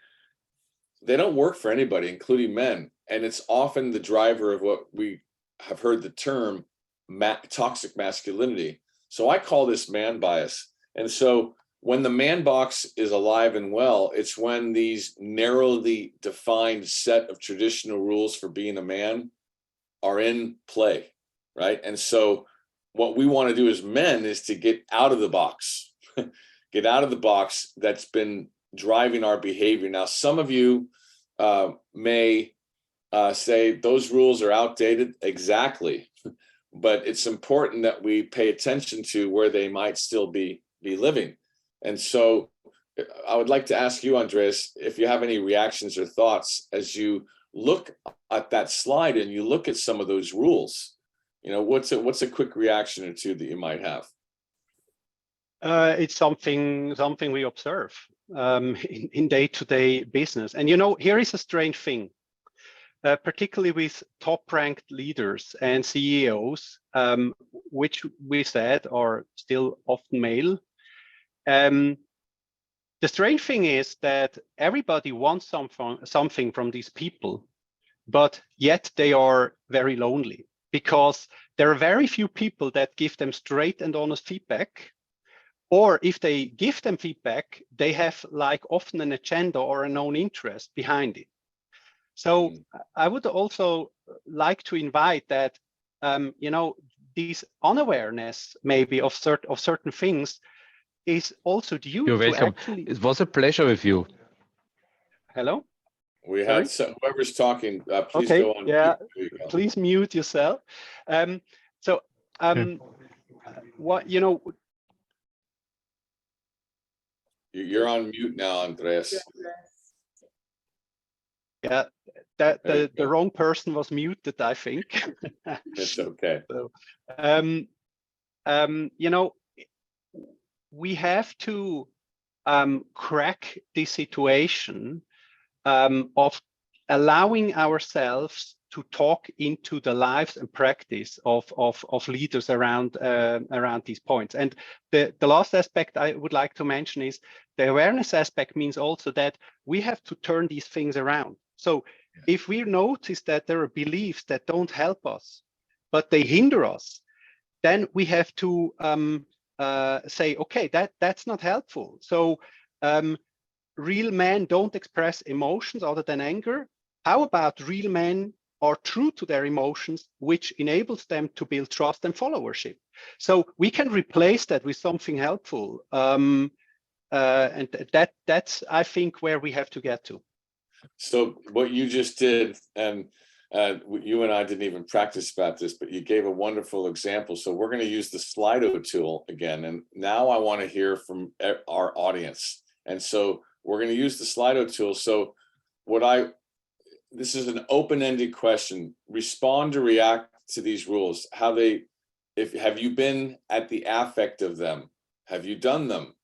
they don't work for anybody, including men. And it's often the driver of what we have heard the term toxic masculinity. So I call this man bias. And so when the man box is alive and well, it's when these narrowly defined set of traditional rules for being a man are in play, right? And so what we want to do as men is to get out of the box, get out of the box that's been driving our behavior. Now, some of you may say those rules are outdated. Exactly. But it's important that we pay attention to where they might still be living. And so I would like to ask you, Andreas, if you have any reactions or thoughts as you look at that slide and you look at some of those rules. What's a quick reaction or two that you might have? It's something we observe in day-to-day business. And here is a strange thing, particularly with top-ranked leaders and CEOs, which we said are still often male. The strange thing is that everybody wants something from these people, but yet they are very lonely because there are very few people that give them straight and honest feedback. Or if they give them feedback, they have often an agenda or a known interest behind it. So I would also like to invite that, this unawareness maybe of certain things is also due You're to welcome. actually. It was a pleasure with you. Hello? We had whoever's talking, please okay, go on. yeah, Go. Please mute yourself. What, You're on mute now, Andreas. Yeah, that the wrong person was muted, I think. It's okay. So, we have to crack this situation of allowing ourselves to talk into the lives and practice of leaders around these points. And the last aspect I would like to mention is the awareness aspect means also that we have to turn these things around. So if we notice that there are beliefs that don't help us, but they hinder us, then we have to say, okay, that's not helpful. So real men don't express emotions other than anger. How about real men are true to their emotions, which enables them to build trust and followership? So we can replace that with something helpful. And that's, I think, where we have to get to. So what you just did, and you and I didn't even practice about this, but you gave a wonderful example. So we're going to use the Slido tool again. And now I want to hear from our audience. And so we're going to use the Slido tool. So this is an open-ended question. Respond or react to these rules. Have you been at the affect of them? Have you done them?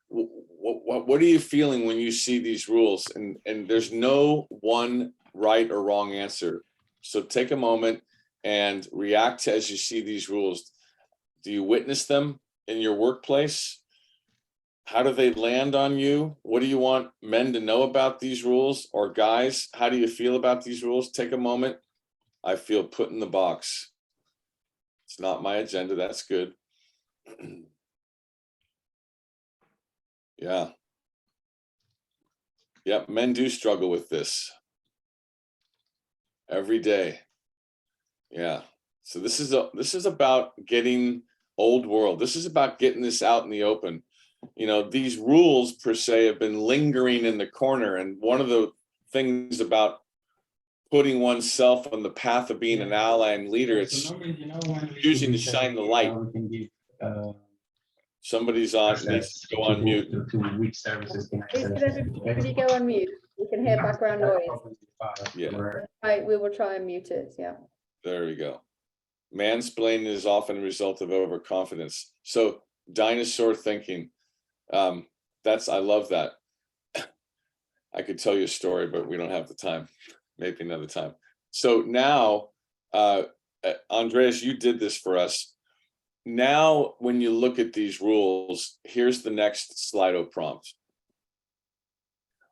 What are you feeling when you see these rules? And there's no one right or wrong answer. So take a moment and react as you see these rules. Do you witness them in your workplace? How do they land on you? What do you want men to know about these rules? Or guys, how do you feel about these rules? Take a moment. I feel put in the box. It's not my agenda. That's good. Yeah. Yep, men do struggle with this every day. Yeah. So this is about getting old world. This is about getting this out in the open. These rules per se have been lingering in the corner. And one of the things about putting oneself on the path of being an ally and leader, it's using to shine the light. Somebody's on, needs to go on mute. Please can everybody go on mute? We can hear background noise. Yeah. Right, we will try and mute it. Yeah. There we go. Mansplaining is often a result of overconfidence. So dinosaur thinking. I love that. I could tell you a story, but we don't have the time. Maybe another time. So now Andreas, you did this for us. Now, when you look at these rules, here's the next Slido prompt.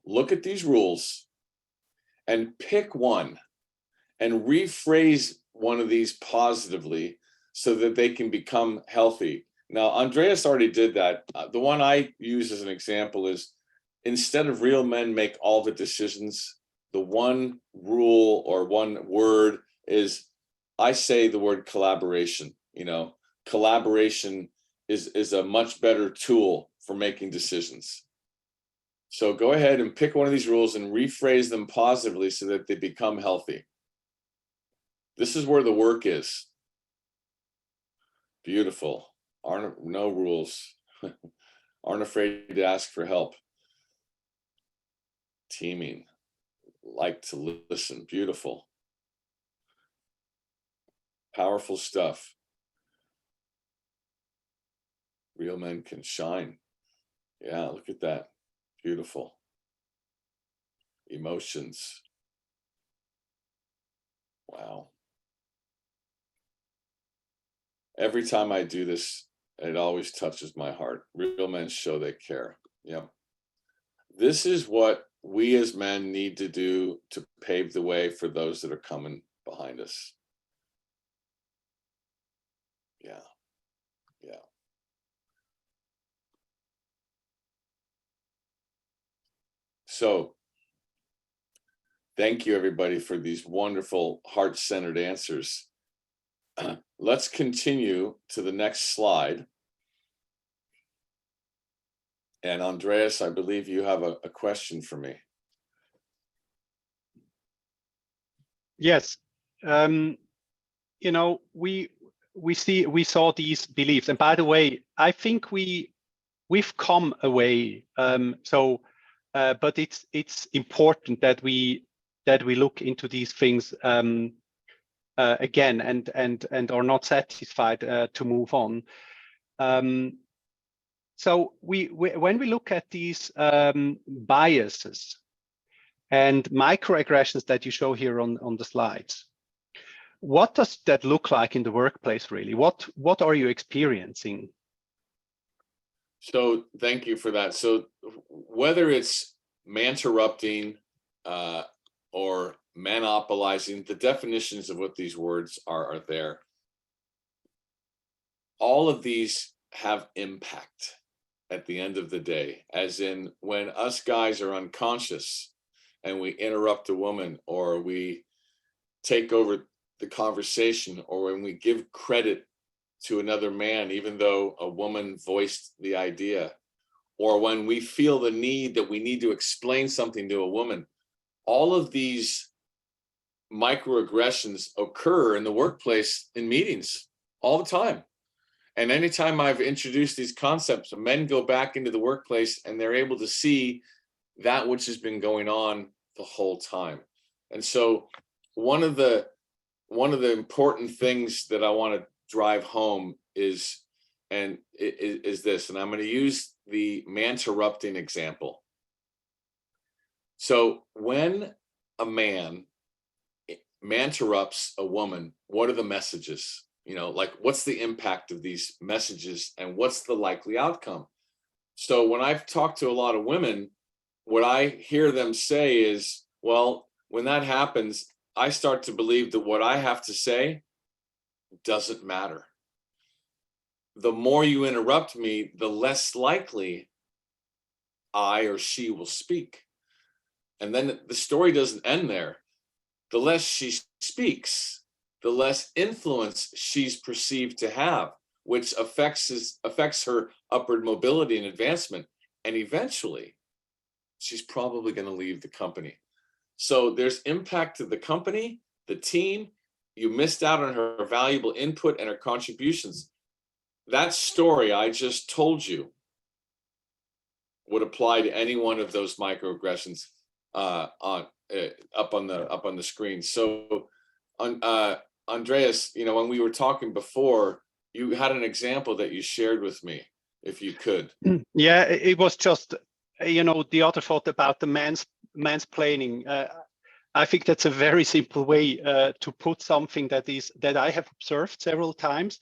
Look at these rules and pick one and rephrase one of these positively so that they can become healthy. Now, Andreas already did that. The one I use as an example is, instead of real men make all the decisions, the one rule or one word is, I say the word collaboration. You know, collaboration is a much better tool for making decisions. So go ahead and pick one of these rules and rephrase them positively so that they become healthy. This is where the work is. Beautiful. No rules. Aren't afraid to ask for help. Teaming. Like to listen. Beautiful. Powerful stuff. Real men can shine. Yeah, look at that. Beautiful. Emotions. Wow. Every time I do this, it always touches my heart. Real men show they care. Yep. This is what we as men need to do to pave the way for those that are coming behind us. Yeah. Yeah. So, thank you everybody for these wonderful heart-centered answers. Let's continue to the next slide. And Andreas, I believe you have a question for me. Yes. You know, we saw these beliefs, and by the way, I think we've come away. But it's important that we look into these things again and are not satisfied to move on. So when we look at these biases and microaggressions that you show here on the slides, what does that look like in the workplace, really? What are you experiencing? So thank you for that. So whether it's man-interrupting or monopolizing, the definitions of what these words are there. All of these have impact at the end of the day, as in when us guys are unconscious and we interrupt a woman, or we take over the conversation, or when we give credit to another man, even though a woman voiced the idea, or when we feel the need that we need to explain something to a woman. All of these microaggressions occur in the workplace in meetings all the time. And anytime I've introduced these concepts, men go back into the workplace and they're able to see that which has been going on the whole time. And so one of the important things that I want to drive home is this, and I'm going to use the man-interrupting example. So when a man interrupts a woman, what are the messages? You know, like, what's the impact of these messages and what's the likely outcome? So when I've talked to a lot of women, what I hear them say is, well, when that happens, I start to believe that what I have to say doesn't matter. The more you interrupt me, the less likely I or she will speak. And then the story doesn't end there. The less she speaks, the less influence she's perceived to have, which affects her upward mobility and advancement. And eventually, she's probably going to leave the company. So there's impact to the company, the team. You missed out on her valuable input and her contributions. That story I just told you would apply to any one of those microaggressions up on the screen. So, Andreas, you know, when we were talking before, you had an example that you shared with me, if you could. Yeah, it was just, you know, the other thought about the mansplaining. I think that's a very simple way to put something that I have observed several times.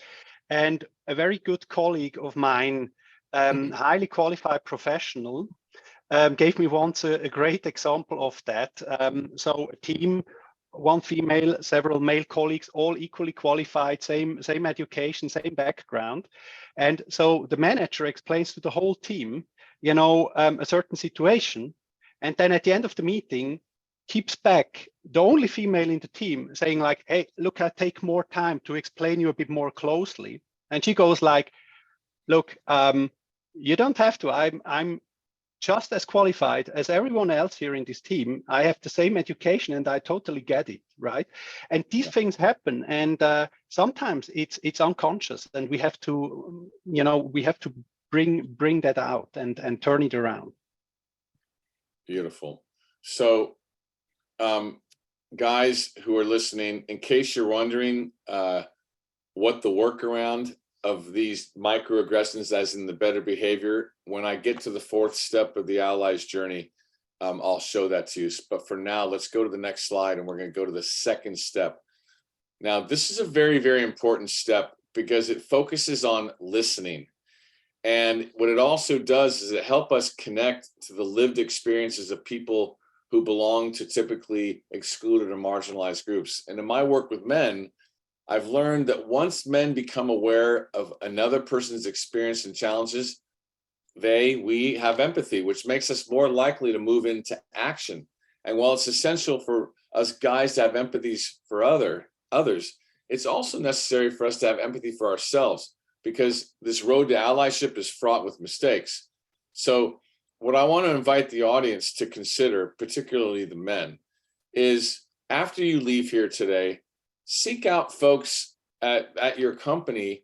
And a very good colleague of mine, highly qualified professional, gave me once a great example of that. So a team, one female, several male colleagues, all equally qualified, same education, same background. And so the manager explains to the whole team, a certain situation. And then at the end of the meeting, keeps back the only female in the team saying like, hey, look, I take more time to explain you a bit more closely. And she goes like, look, you don't have to. I'm just as qualified as everyone else here in this team. I have the same education and I totally get it, right? And these things happen, and sometimes it's unconscious, and we have to, bring that out and turn it around. Beautiful. So, guys who are listening, in case you're wondering what the workaround of these microaggressions, as in the better behavior, when I get to the fourth step of the allies journey, I'll show that to you. But for now, let's go to the next slide, and we're going to go to the second step. Now, this is a very, very important step because it focuses on listening. And what it also does is it helps us connect to the lived experiences of people who belong to typically excluded or marginalized groups. And in my work with men, I've learned that once men become aware of another person's experience and challenges, we have empathy, which makes us more likely to move into action. And while it's essential for us guys to have empathy for others, it's also necessary for us to have empathy for ourselves, because this road to allyship is fraught with mistakes. So what I want to invite the audience to consider, particularly the men, is after you leave here today, seek out folks at your company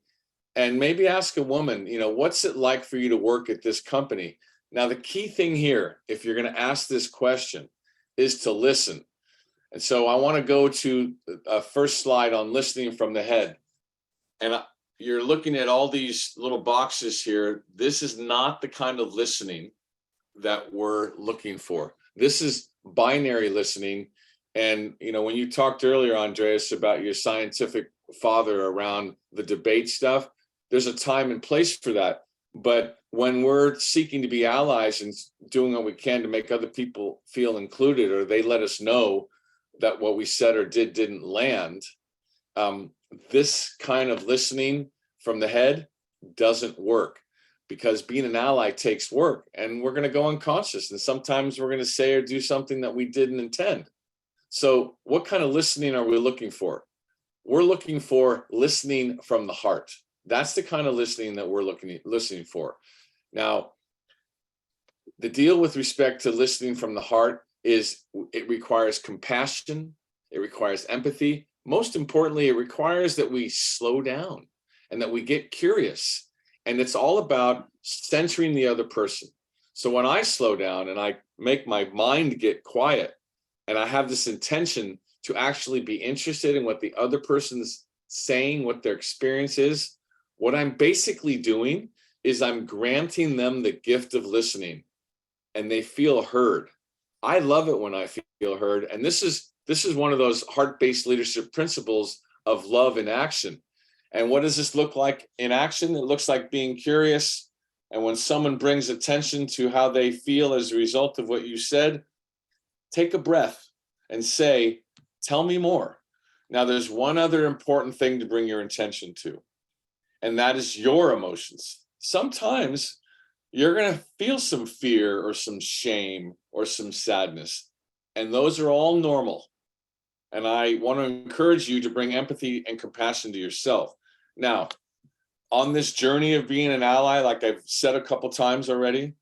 and maybe ask a woman, what's it like for you to work at this company? Now, the key thing here, if you're going to ask this question, is to listen. And so I want to go to a first slide on listening from the head. And you're looking at all these little boxes here. This is not the kind of listening that we're looking for. This is binary listening. And, when you talked earlier, Andreas, about your scientific father around the debate stuff, there's a time and place for that. But when we're seeking to be allies and doing what we can to make other people feel included, or they let us know that what we said or didn't land, this kind of listening from the head doesn't work, because being an ally takes work, and we're going to go unconscious. And sometimes we're going to say or do something that we didn't intend. So what kind of listening are we looking for? We're looking for listening from the heart. That's the kind of listening that we're listening for. Now, the deal with respect to listening from the heart is it requires compassion. It requires empathy. Most importantly, it requires that we slow down and that we get curious. And it's all about centering the other person. So when I slow down and I make my mind get quiet, and I have this intention to actually be interested in what the other person's saying, what their experience is, what I'm basically doing is I'm granting them the gift of listening, and they feel heard. I love it when I feel heard. And this is one of those heart-based leadership principles of love in action. And what does this look like in action? It looks like being curious. And when someone brings attention to how they feel as a result of what you said, take a breath and say, tell me more. Now, there's one other important thing to bring your attention to, and that is your emotions. Sometimes you're going to feel some fear or some shame or some sadness, and those are all normal. And I want to encourage you to bring empathy and compassion to yourself. Now, on this journey of being an ally, like I've said a couple times already,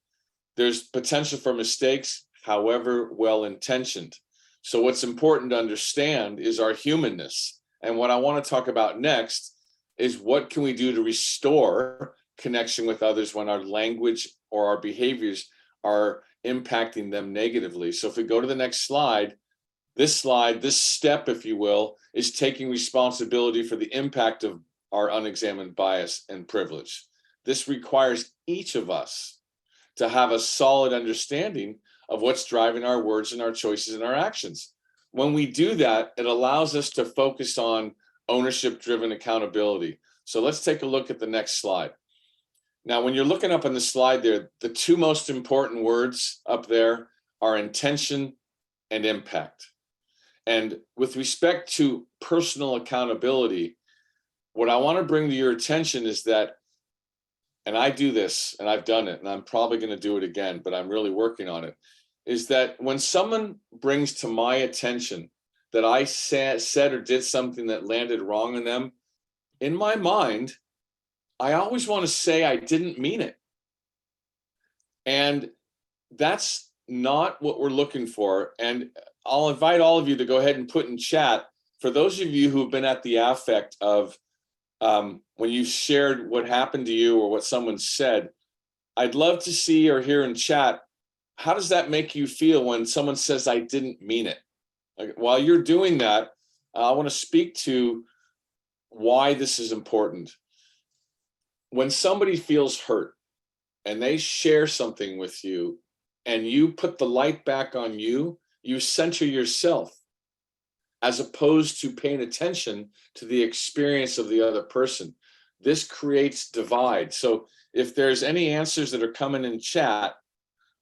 there's potential for mistakes, however well-intentioned. So what's important to understand is our humanness. And what I want to talk about next is what can we do to restore connection with others when our language or our behaviors are impacting them negatively. So if we go to the next slide, this step, if you will, is taking responsibility for the impact of our unexamined bias and privilege. This requires each of us to have a solid understanding of what's driving our words and our choices and our actions. when we do that, it allows us to focus on ownership-driven accountability. So let's take a look at the next slide. Now, when you're looking up on the slide there, the two most important words up there are intention and impact. And with respect to personal accountability, what I want to bring to your attention is that, and I do this, and I've done it, and I'm probably going to do it again, but I'm really working on it, is that when someone brings to my attention that I said or did something that landed wrong in them, in my mind, I always want to say I didn't mean it. And that's not what we're looking for. And I'll invite all of you to go ahead and put in chat, for those of you who have been at the affect of when you shared what happened to you or what someone said, I'd love to see or hear in chat, how does that make you feel when someone says, I didn't mean it? While you're doing that, I want to speak to why this is important. When somebody feels hurt and they share something with you and you put the light back on you, you center yourself as opposed to paying attention to the experience of the other person. This creates divide. So if there's any answers that are coming in chat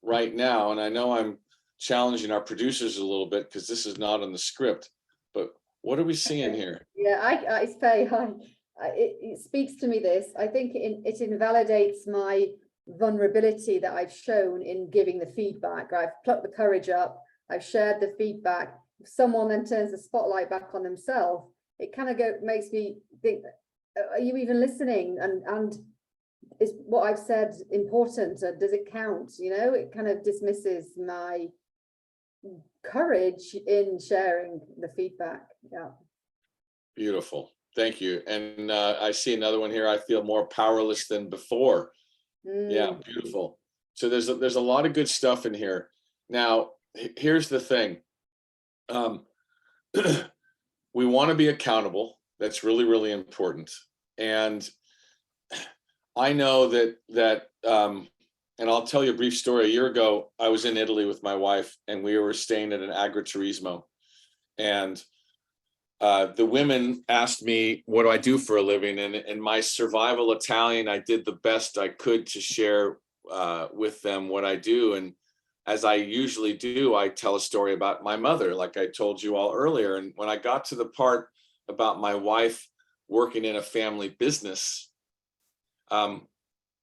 right now, and I know I'm challenging our producers a little bit because this is not on the script, but what are we seeing here? Yeah, it's very high. It speaks to me this. I think it invalidates my vulnerability that I've shown in giving the feedback. I've plucked the courage up. I've shared the feedback. If someone then turns the spotlight back on themselves, it kind of makes me think, are you even listening? And is what I've said important? Does it count? You know, it kind of dismisses my courage in sharing the feedback. Yeah. Beautiful. Thank you. And I see another one here. I feel more powerless than before. Yeah, beautiful. So there's a lot of good stuff in here. Now, here's the thing. We want to be accountable. That's really, really important. And I know that and I'll tell you a brief story. A year ago, I was in Italy with my wife, and we were staying at an agriturismo. And the women asked me, what do I do for a living? And in my survival Italian, I did the best I could to share with them what I do. And as I usually do, I tell a story about my mother, like I told you all earlier. And when I got to the part about my wife working in a family business,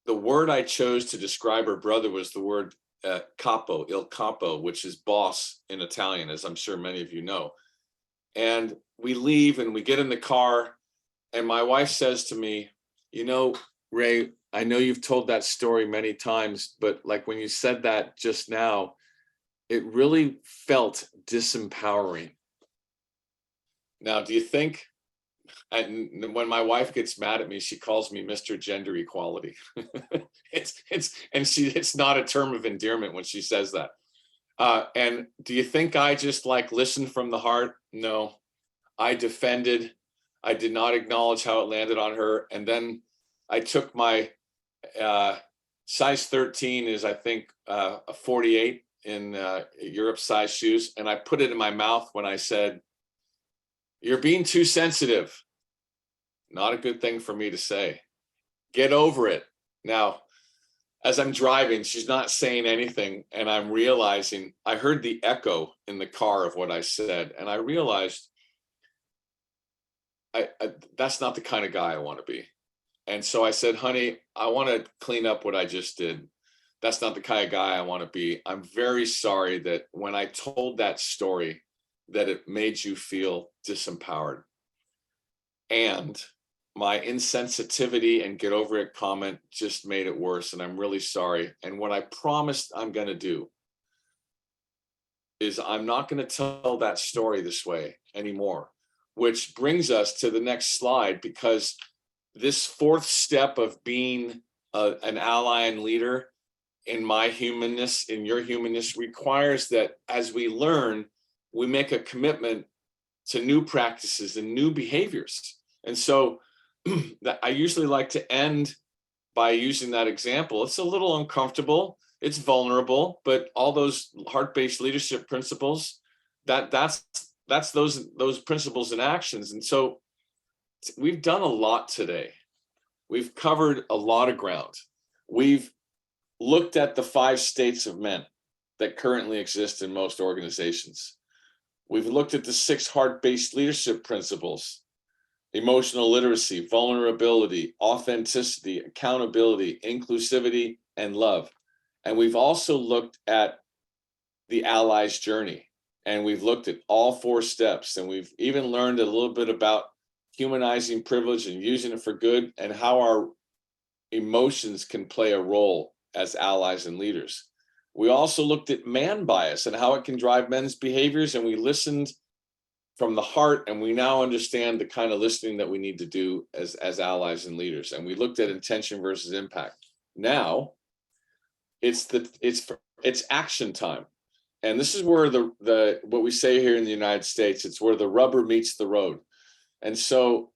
the word I chose to describe her brother was the word capo, il capo, which is boss in Italian, as I'm sure many of you know. And we leave and we get in the car, and my wife says to me, you know, Ray, I know you've told that story many times, but like when you said that just now, it really felt disempowering. Now, do you think, and when my wife gets mad at me, she calls me Mr. Gender Equality. It's not a term of endearment when she says that. And do you think I just like listened from the heart? No, I defended. I did not acknowledge how it landed on her. And then I took my size 13 is, I think, a 48 in Europe size shoes. And I put it in my mouth when I said, you're being too sensitive. Not a good thing for me to say. Get over it. Now, as I'm driving, she's not saying anything, and I'm realizing, I heard the echo in the car of what I said, and I realized that's not the kind of guy I want to be. And so I said, honey, I want to clean up what I just did. That's not the kind of guy I want to be. I'm very sorry that when I told that story, that it made you feel disempowered. And my insensitivity and get over it comment just made it worse, and I'm really sorry. And what I promised I'm going to do is I'm not going to tell that story this way anymore, which brings us to the next slide, because this fourth step of being an ally and leader in my humanness, in your humanness, requires that as we learn, we make a commitment to new practices and new behaviors. And so I usually like to end by using that example. It's a little uncomfortable, it's vulnerable, but all those heart-based leadership principles, that's that's those principles and actions. And so we've done a lot today. We've covered a lot of ground. We've looked at the 5 states of men that currently exist in most organizations. We've looked at the 6 heart-based leadership principles: emotional literacy, vulnerability, authenticity, accountability, inclusivity, and love. And we've also looked at the ally's journey. And we've looked at all 4 steps. And we've even learned a little bit about humanizing privilege and using it for good, and how our emotions can play a role as allies and leaders. We also looked at man bias and how it can drive men's behaviors. And we listened from the heart, and we now understand the kind of listening that we need to do as allies and leaders. And we looked at intention versus impact. Now it's action time. And this is where the what we say here in the United States, it's where the rubber meets the road. And so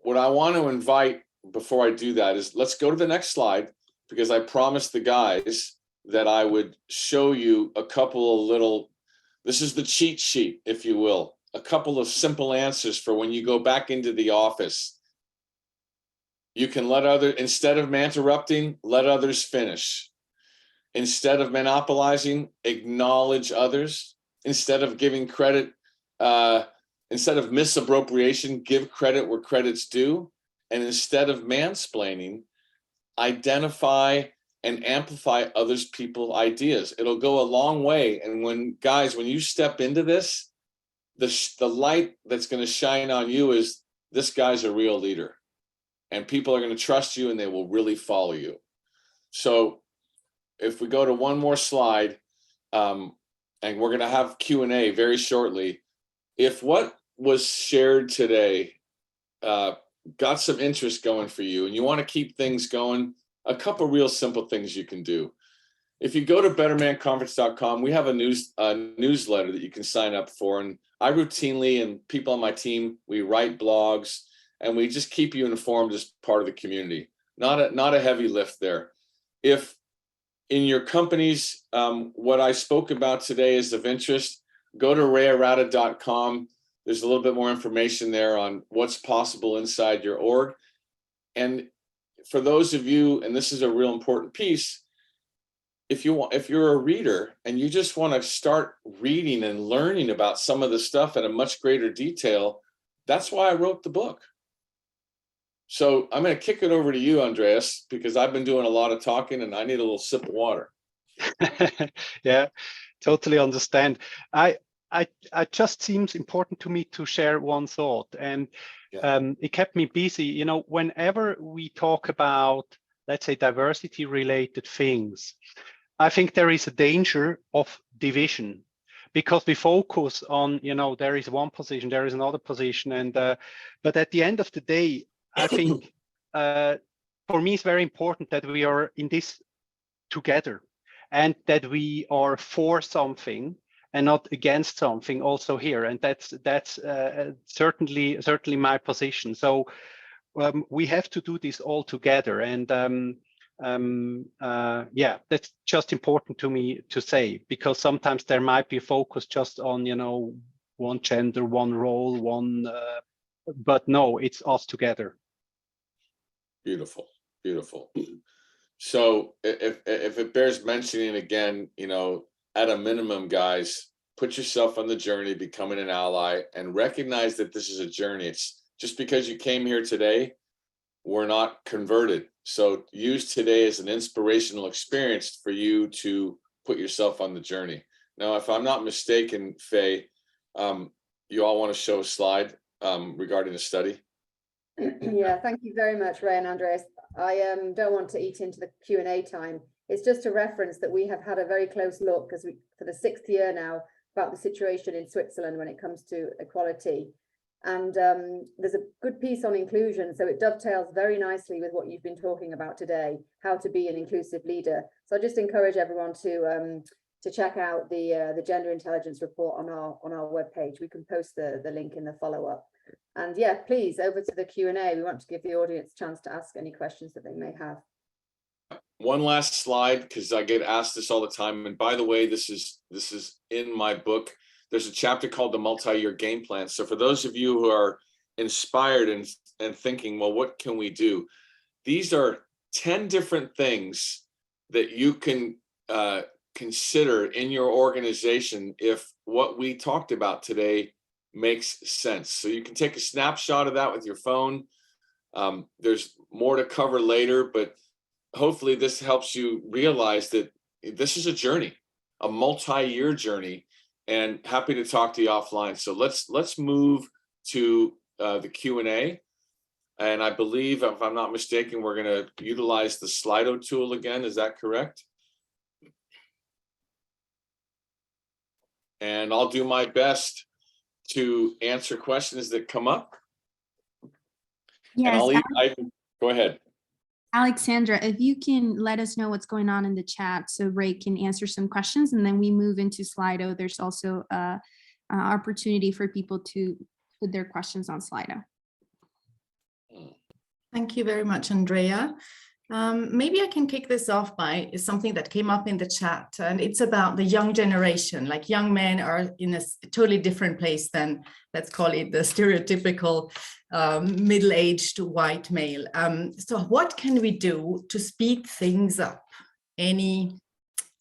what I want to invite before I do that is, let's go to the next slide, because I promised the guys that I would show you a couple of little, this is the cheat sheet, if you will, a couple of simple answers for when you go back into the office. You can instead of interrupting, let others finish. Instead of monopolizing, acknowledge others. Instead of giving credit, instead of misappropriation, give credit where credit's due. And instead of mansplaining, identify and amplify others' people's ideas. It'll go a long way. And when you step into this, the light that's going to shine on you is, this guy's a real leader. And people are going to trust you, and they will really follow you. So if we go to one more slide, and we're going to have Q&A very shortly. If what was shared today got some interest going for you, and you want to keep things going, a couple real simple things you can do. If you go to bettermanconference.com, we have a newsletter that you can sign up for. And I routinely, and people on my team, we write blogs, and we just keep you informed as part of the community. Not a heavy lift there. If in your companies, what I spoke about today is of interest, go to arata.com. There's a little bit more information there on what's possible inside your org. And for those of you, and this is a real important piece, if you're a reader and you just want to start reading and learning about some of the stuff in a much greater detail, that's why I wrote the book. So I'm going to kick it over to you, Andreas, because I've been doing a lot of talking and I need a little sip of water. Yeah, totally understand. I just seems important to me to share one thought, and it kept me busy. You know, whenever we talk about, let's say, diversity related things, I think there is a danger of division, because we focus on, you know, there is one position, there is another position, and but at the end of the day, I think for me it's very important that we are in this together, and that we are for something and not against something also here. And that's certainly my position. So we have to do this all together. And yeah, that's just important to me to say, because sometimes there might be focus just on, you know, one gender, one role, but no, it's us together. Beautiful, beautiful. So if it bears mentioning again, you know, at a minimum, guys, put yourself on the journey, becoming an ally, and recognize that this is a journey. It's just because you came here today, we're not converted. So use today as an inspirational experience for you to put yourself on the journey. Now, if I'm not mistaken, Faye, you all want to show a slide regarding the study? Yeah, thank you very much, Ray and Andreas. I don't want to eat into the Q&A time. It's just a reference that we have had a very close look, as for the 6th year now, about the situation in Switzerland when it comes to equality. And there's a good piece on inclusion, so it dovetails very nicely with what you've been talking about today, how to be an inclusive leader. So I just encourage everyone to check out the gender intelligence report on our webpage. We can post the link in the follow-up. And yeah, please, over to the Q&A. We want to give the audience a chance to ask any questions that they may have. One last slide, because I get asked this all the time. And by the way, this is in my book. There's a chapter called the multi-year game plan. So for those of you who are inspired and thinking, well, what can we do? These are 10 different things that you can consider in your organization if what we talked about today makes sense. So you can take a snapshot of that with your phone. There's more to cover later, but hopefully this helps you realize that this is a journey, a multi-year journey, and happy to talk to you offline. So let's move to the Q&A. And I believe, if I'm not mistaken, we're going to utilize the Slido tool again. Is that correct? And I'll do my best to answer questions that come up. Yes, And go ahead. Alexandra, if you can let us know what's going on in the chat so Ray can answer some questions, and then we move into Slido. There's also an opportunity for people to put their questions on Slido. Thank you very much, Andrea. Maybe I can kick this off by something that came up in the chat, and it's about the young generation. Like, young men are in a totally different place than, let's call it, the stereotypical middle-aged white male. So what can we do to speed things up? Any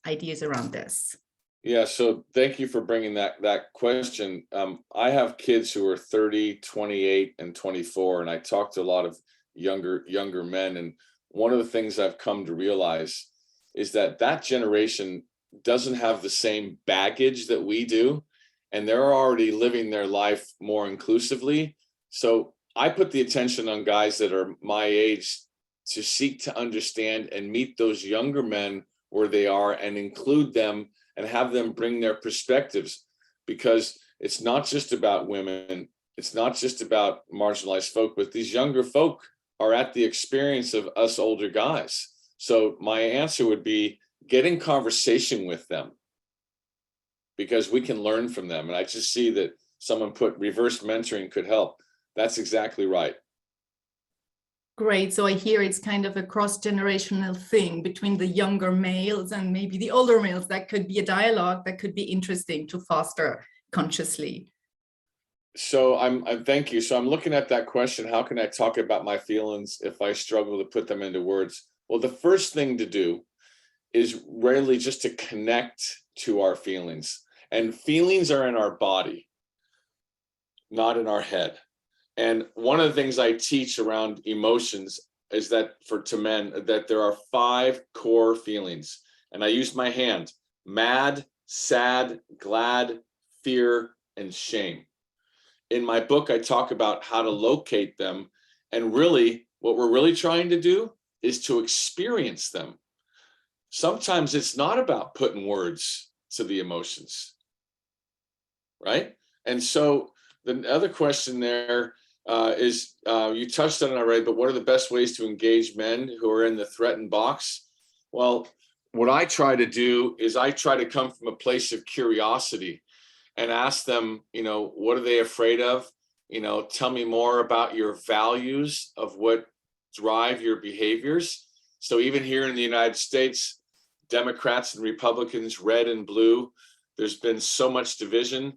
ideas around this? Yeah, so thank you for bringing that question. I have kids who are 30, 28, and 24, and I talk to a lot of younger men, and one of the things I've come to realize is that generation doesn't have the same baggage that we do, and they're already living their life more inclusively. So I put the attention on guys that are my age to seek to understand and meet those younger men where they are and include them and have them bring their perspectives, because it's not just about women, it's not just about marginalized folk, but these younger folk are at the experience of us older guys. So my answer would be get in conversation with them, because we can learn from them. And I just see that someone put reverse mentoring could help. That's exactly right. Great. So I hear it's kind of a cross-generational thing between the younger males and maybe the older males. That could be a dialogue that could be interesting to foster consciously. So thank you. So I'm looking at that question. How can I talk about my feelings if I struggle to put them into words? Well, the first thing to do is really just to connect to our feelings. And feelings are in our body, not in our head. And one of the things I teach around emotions is that to men, that there are 5 core feelings. And I use my hand: mad, sad, glad, fear, and shame. In my book, I talk about how to locate them. And really, what we're really trying to do is to experience them. Sometimes it's not about putting words to the emotions, right? And so the other question there is, you touched on it already, but what are the best ways to engage men who are in the threatened box? Well, what I try to do is I try to come from a place of curiosity and ask them, what are they afraid of? Tell me more about your values of what drive your behaviors. So even here in the United States, Democrats and Republicans, red and blue, there's been so much division.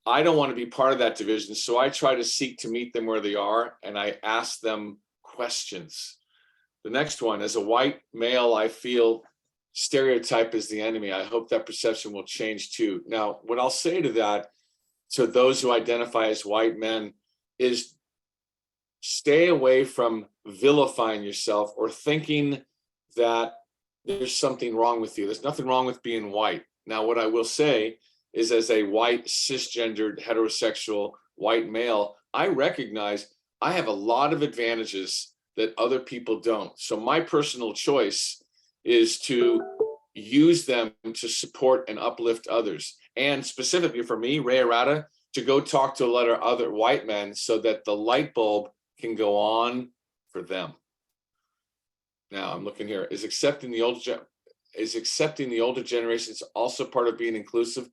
I don't want to be part of that division. So I try to seek to meet them where they are, and I ask them questions. The next one, as a white male, I feel stereotype is the enemy. I hope that perception will change too. Now, what I'll say to that, to those who identify as white men, is stay away from vilifying yourself or thinking that there's something wrong with you. There's nothing wrong with being white. Now, what I will say is, as a white, cisgendered, heterosexual white male, I recognize I have a lot of advantages that other people don't. So my personal choice is to use them to support and uplift others. And specifically for me, Ray Arata, to go talk to a lot of other white men so that the light bulb can go on for them. Now I'm looking here. Is accepting the older generations also part of being inclusive?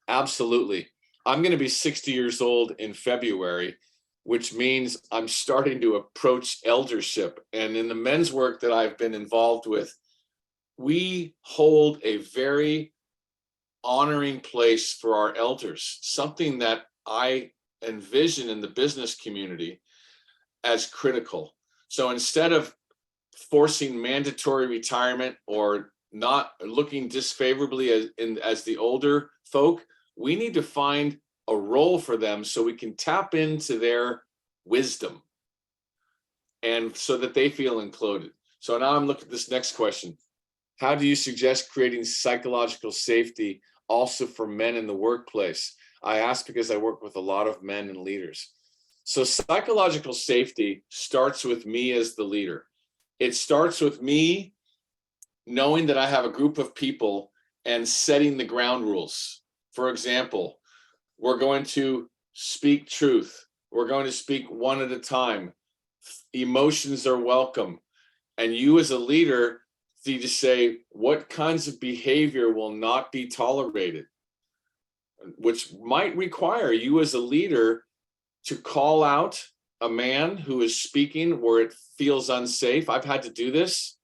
Absolutely. I'm going to be 60 years old in February, which means I'm starting to approach eldership. And in the men's work that I've been involved with, we hold a very honoring place for our elders, something that I envision in the business community as critical. So instead of forcing mandatory retirement or not looking disfavorably as the older folk, we need to find a role for them so we can tap into their wisdom and so that they feel included. So now I'm looking at this next question. How do you suggest creating psychological safety also for men in the workplace? I ask because I work with a lot of men and leaders. So psychological safety starts with me as the leader. It starts with me knowing that I have a group of people and setting the ground rules. For example, we're going to speak truth. We're going to speak one at a time. Emotions are welcome. And you as a leader need to say what kinds of behavior will not be tolerated, which might require you as a leader to call out a man who is speaking where it feels unsafe. I've had to do this,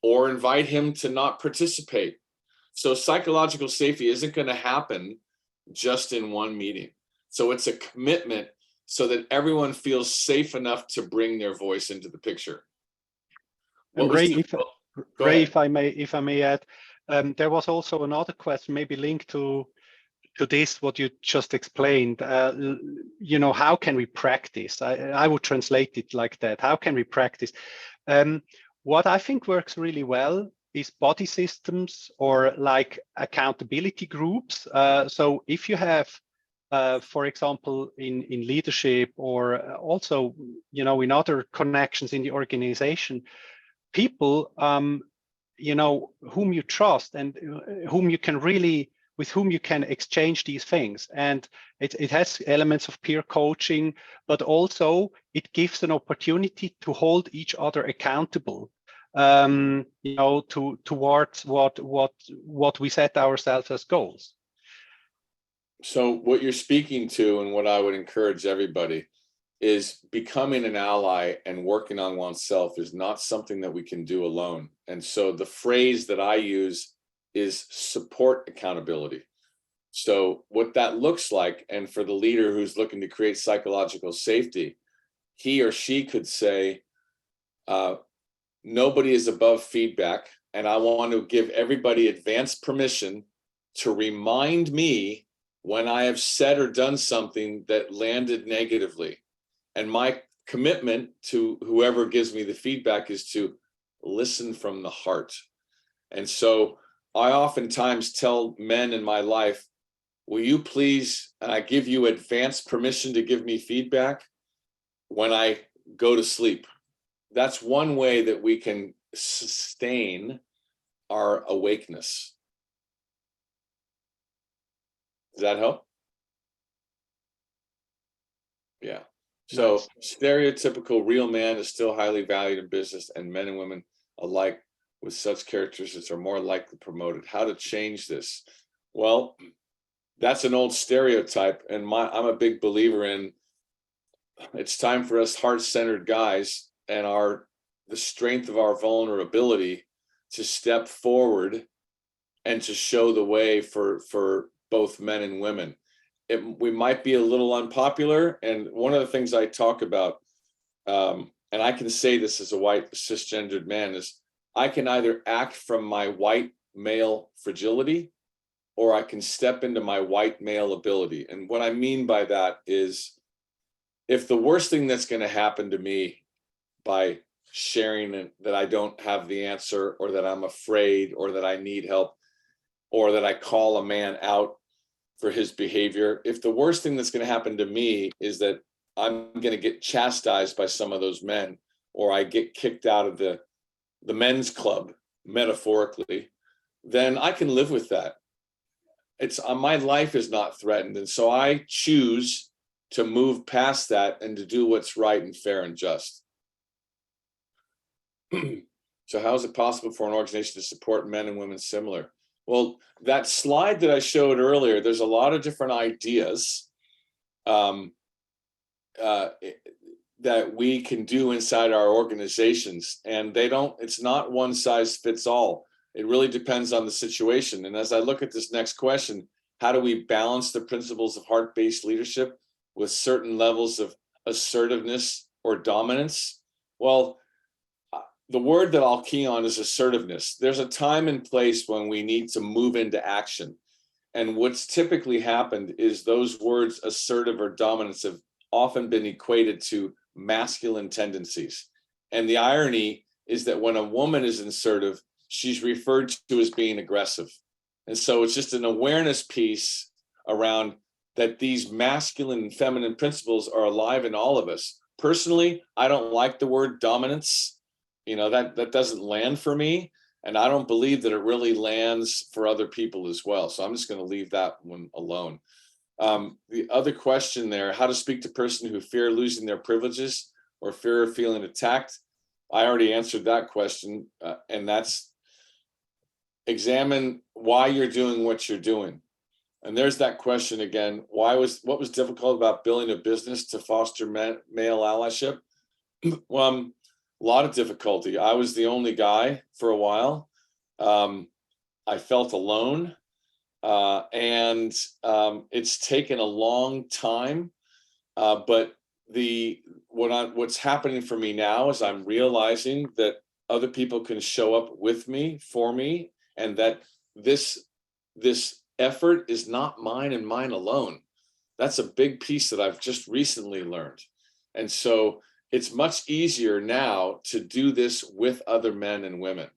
or invite him to not participate. So psychological safety isn't going to happen just in one meeting. So it's a commitment so that everyone feels safe enough to bring their voice into the picture. And Ray, if I may add, there was also another question, maybe linked to this, what you just explained. How can we practice? I would translate it like that. How can we practice? What I think works really well is body systems or like accountability groups. So if you have, for example, in leadership or also, in other connections in the organization, people, whom you trust and with whom you can exchange these things. And it has elements of peer coaching, but also it gives an opportunity to hold each other accountable, towards what we set ourselves as goals. So what you're speaking to, and what I would encourage everybody, is becoming an ally and working on oneself is not something that we can do alone. And so the phrase that I use is support accountability. So what that looks like, and for the leader who's looking to create psychological safety, he or she could say, nobody is above feedback, and I want to give everybody advance permission to remind me when I have said or done something that landed negatively. And my commitment to whoever gives me the feedback is to listen from the heart. And so I oftentimes tell men in my life, will you please, and I give you advance permission to give me feedback when I go to sleep. That's one way that we can sustain our awakeness. Does that help? Yeah. So nice. Stereotypical real man is still highly valued in business, and men and women alike with such characteristics are more likely promoted. How to change this? Well, that's an old stereotype, and I'm a big believer in it's time for us heart-centered guys and the strength of our vulnerability to step forward and to show the way for both men and women. We might be a little unpopular, and one of the things I talk about, and I can say this as a white cisgendered man, is I can either act from my white male fragility, or I can step into my white male ability. And what I mean by that is, if the worst thing that's going to happen to me by sharing that I don't have the answer, or that I'm afraid, or that I need help, or that I call a man out for his behavior, if the worst thing that's going to happen to me is that I'm going to get chastised by some of those men, or I get kicked out of the men's club, metaphorically, then I can live with that. It's my life is not threatened. And so I choose to move past that and to do what's right and fair and just. So how is it possible for an organization to support men and women similar? Well, that slide that I showed earlier, there's a lot of different ideas that we can do inside our organizations, and it's not one size fits all. It really depends on the situation. And as I look at this next question, how do we balance the principles of heart-based leadership with certain levels of assertiveness or dominance? Well, the word that I'll key on is assertiveness. There's a time and place when we need to move into action. And what's typically happened is those words, assertive or dominance, have often been equated to masculine tendencies. And the irony is that when a woman is assertive, she's referred to as being aggressive. And so it's just an awareness piece around that these masculine and feminine principles are alive in all of us. Personally, I don't like the word dominance. You know, that doesn't land for me. And I don't believe that it really lands for other people as well. So I'm just going to leave that one alone. The other question there, how to speak to a person who fear losing their privileges or fear of feeling attacked. I already answered that question. And that's examine why you're doing what you're doing. And there's that question again. What was difficult about building a business to foster male allyship? Well, a lot of difficulty. I was the only guy for a while. I felt alone, and it's taken a long time. But what's happening for me now is I'm realizing that other people can show up with me, for me, and that this effort is not mine and mine alone. That's a big piece that I've just recently learned. And so it's much easier now to do this with other men and women.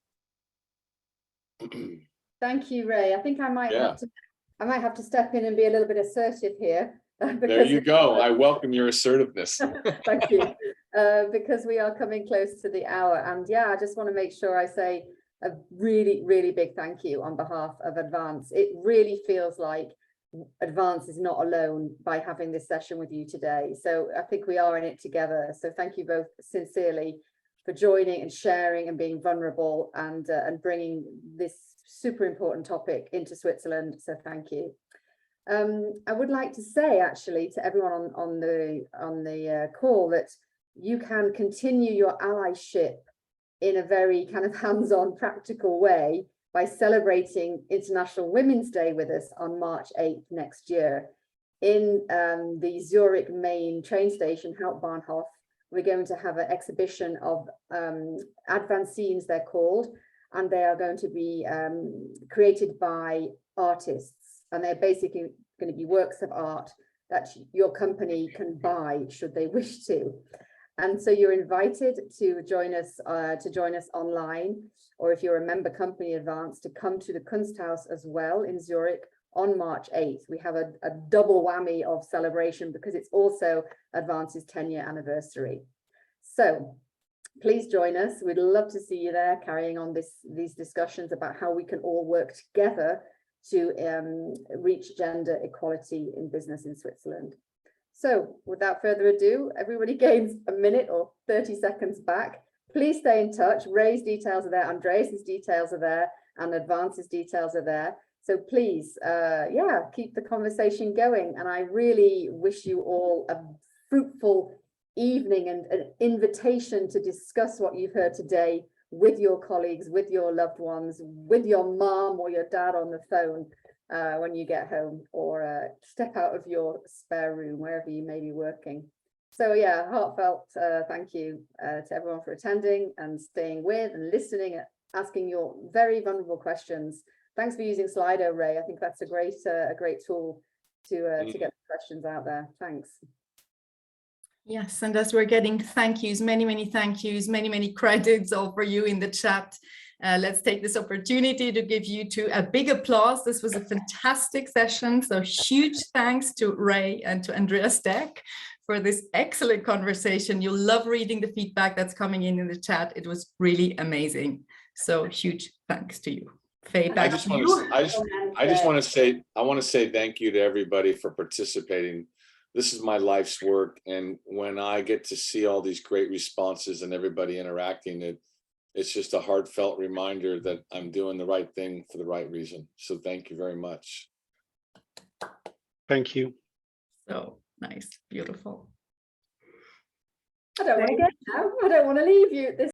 Thank you, Ray. I think I might have to step in and be a little bit assertive here. There you go. I welcome your assertiveness. Thank you. Because we are coming close to the hour. And yeah, I just want to make sure I say a really, really big thank you on behalf of Advance. It really feels like Advance is not alone by having this session with you today. So I think we are in it together. So thank you both sincerely for joining and sharing and being vulnerable and bringing this super important topic into Switzerland. So thank you. I would like to say actually to everyone on the call that you can continue your allyship in a very kind of hands-on practical way by celebrating International Women's Day with us on March 8th next year. In the Zurich main train station, Hauptbahnhof, we're going to have an exhibition of advanced scenes, they're called, and they are going to be created by artists. And they're basically going to be works of art that your company can buy should they wish to. And so you're invited to join us online, or if you're a member company Advance, to come to the Kunsthaus as well in Zurich on March 8th. We have a double whammy of celebration because it's also Advance's 10-year anniversary. So please join us. We'd love to see you there, carrying on these discussions about how we can all work together to reach gender equality in business in Switzerland. So without further ado, everybody gains a minute or 30 seconds back. Please stay in touch. Ray's details are there, Andreas's details are there, and Advance's details are there. So please, keep the conversation going. And I really wish you all a fruitful evening and an invitation to discuss what you've heard today with your colleagues, with your loved ones, with your mom or your dad on the phone when you get home, or step out of your spare room, wherever you may be working. So yeah, heartfelt thank you to everyone for attending and staying with and listening, asking your very vulnerable questions. Thanks for using Slido, Ray. I think that's a great tool to get the questions out there. Thanks. Yes, and as we're getting thank yous, many thank yous, many credits all for you in the chat. Let's take this opportunity to give you a big applause. This was a fantastic session. So huge thanks to Ray and to Andreas Deck for this excellent conversation. You'll love reading the feedback that's coming in the chat. It was really amazing. So huge thanks to you. Faye, back to you. I just want to say thank you to everybody for participating. This is my life's work, and when I get to see all these great responses and everybody interacting, it's just a heartfelt reminder that I'm doing the right thing for the right reason. So thank you very much. Thank you. So nice, beautiful. I don't want to leave you.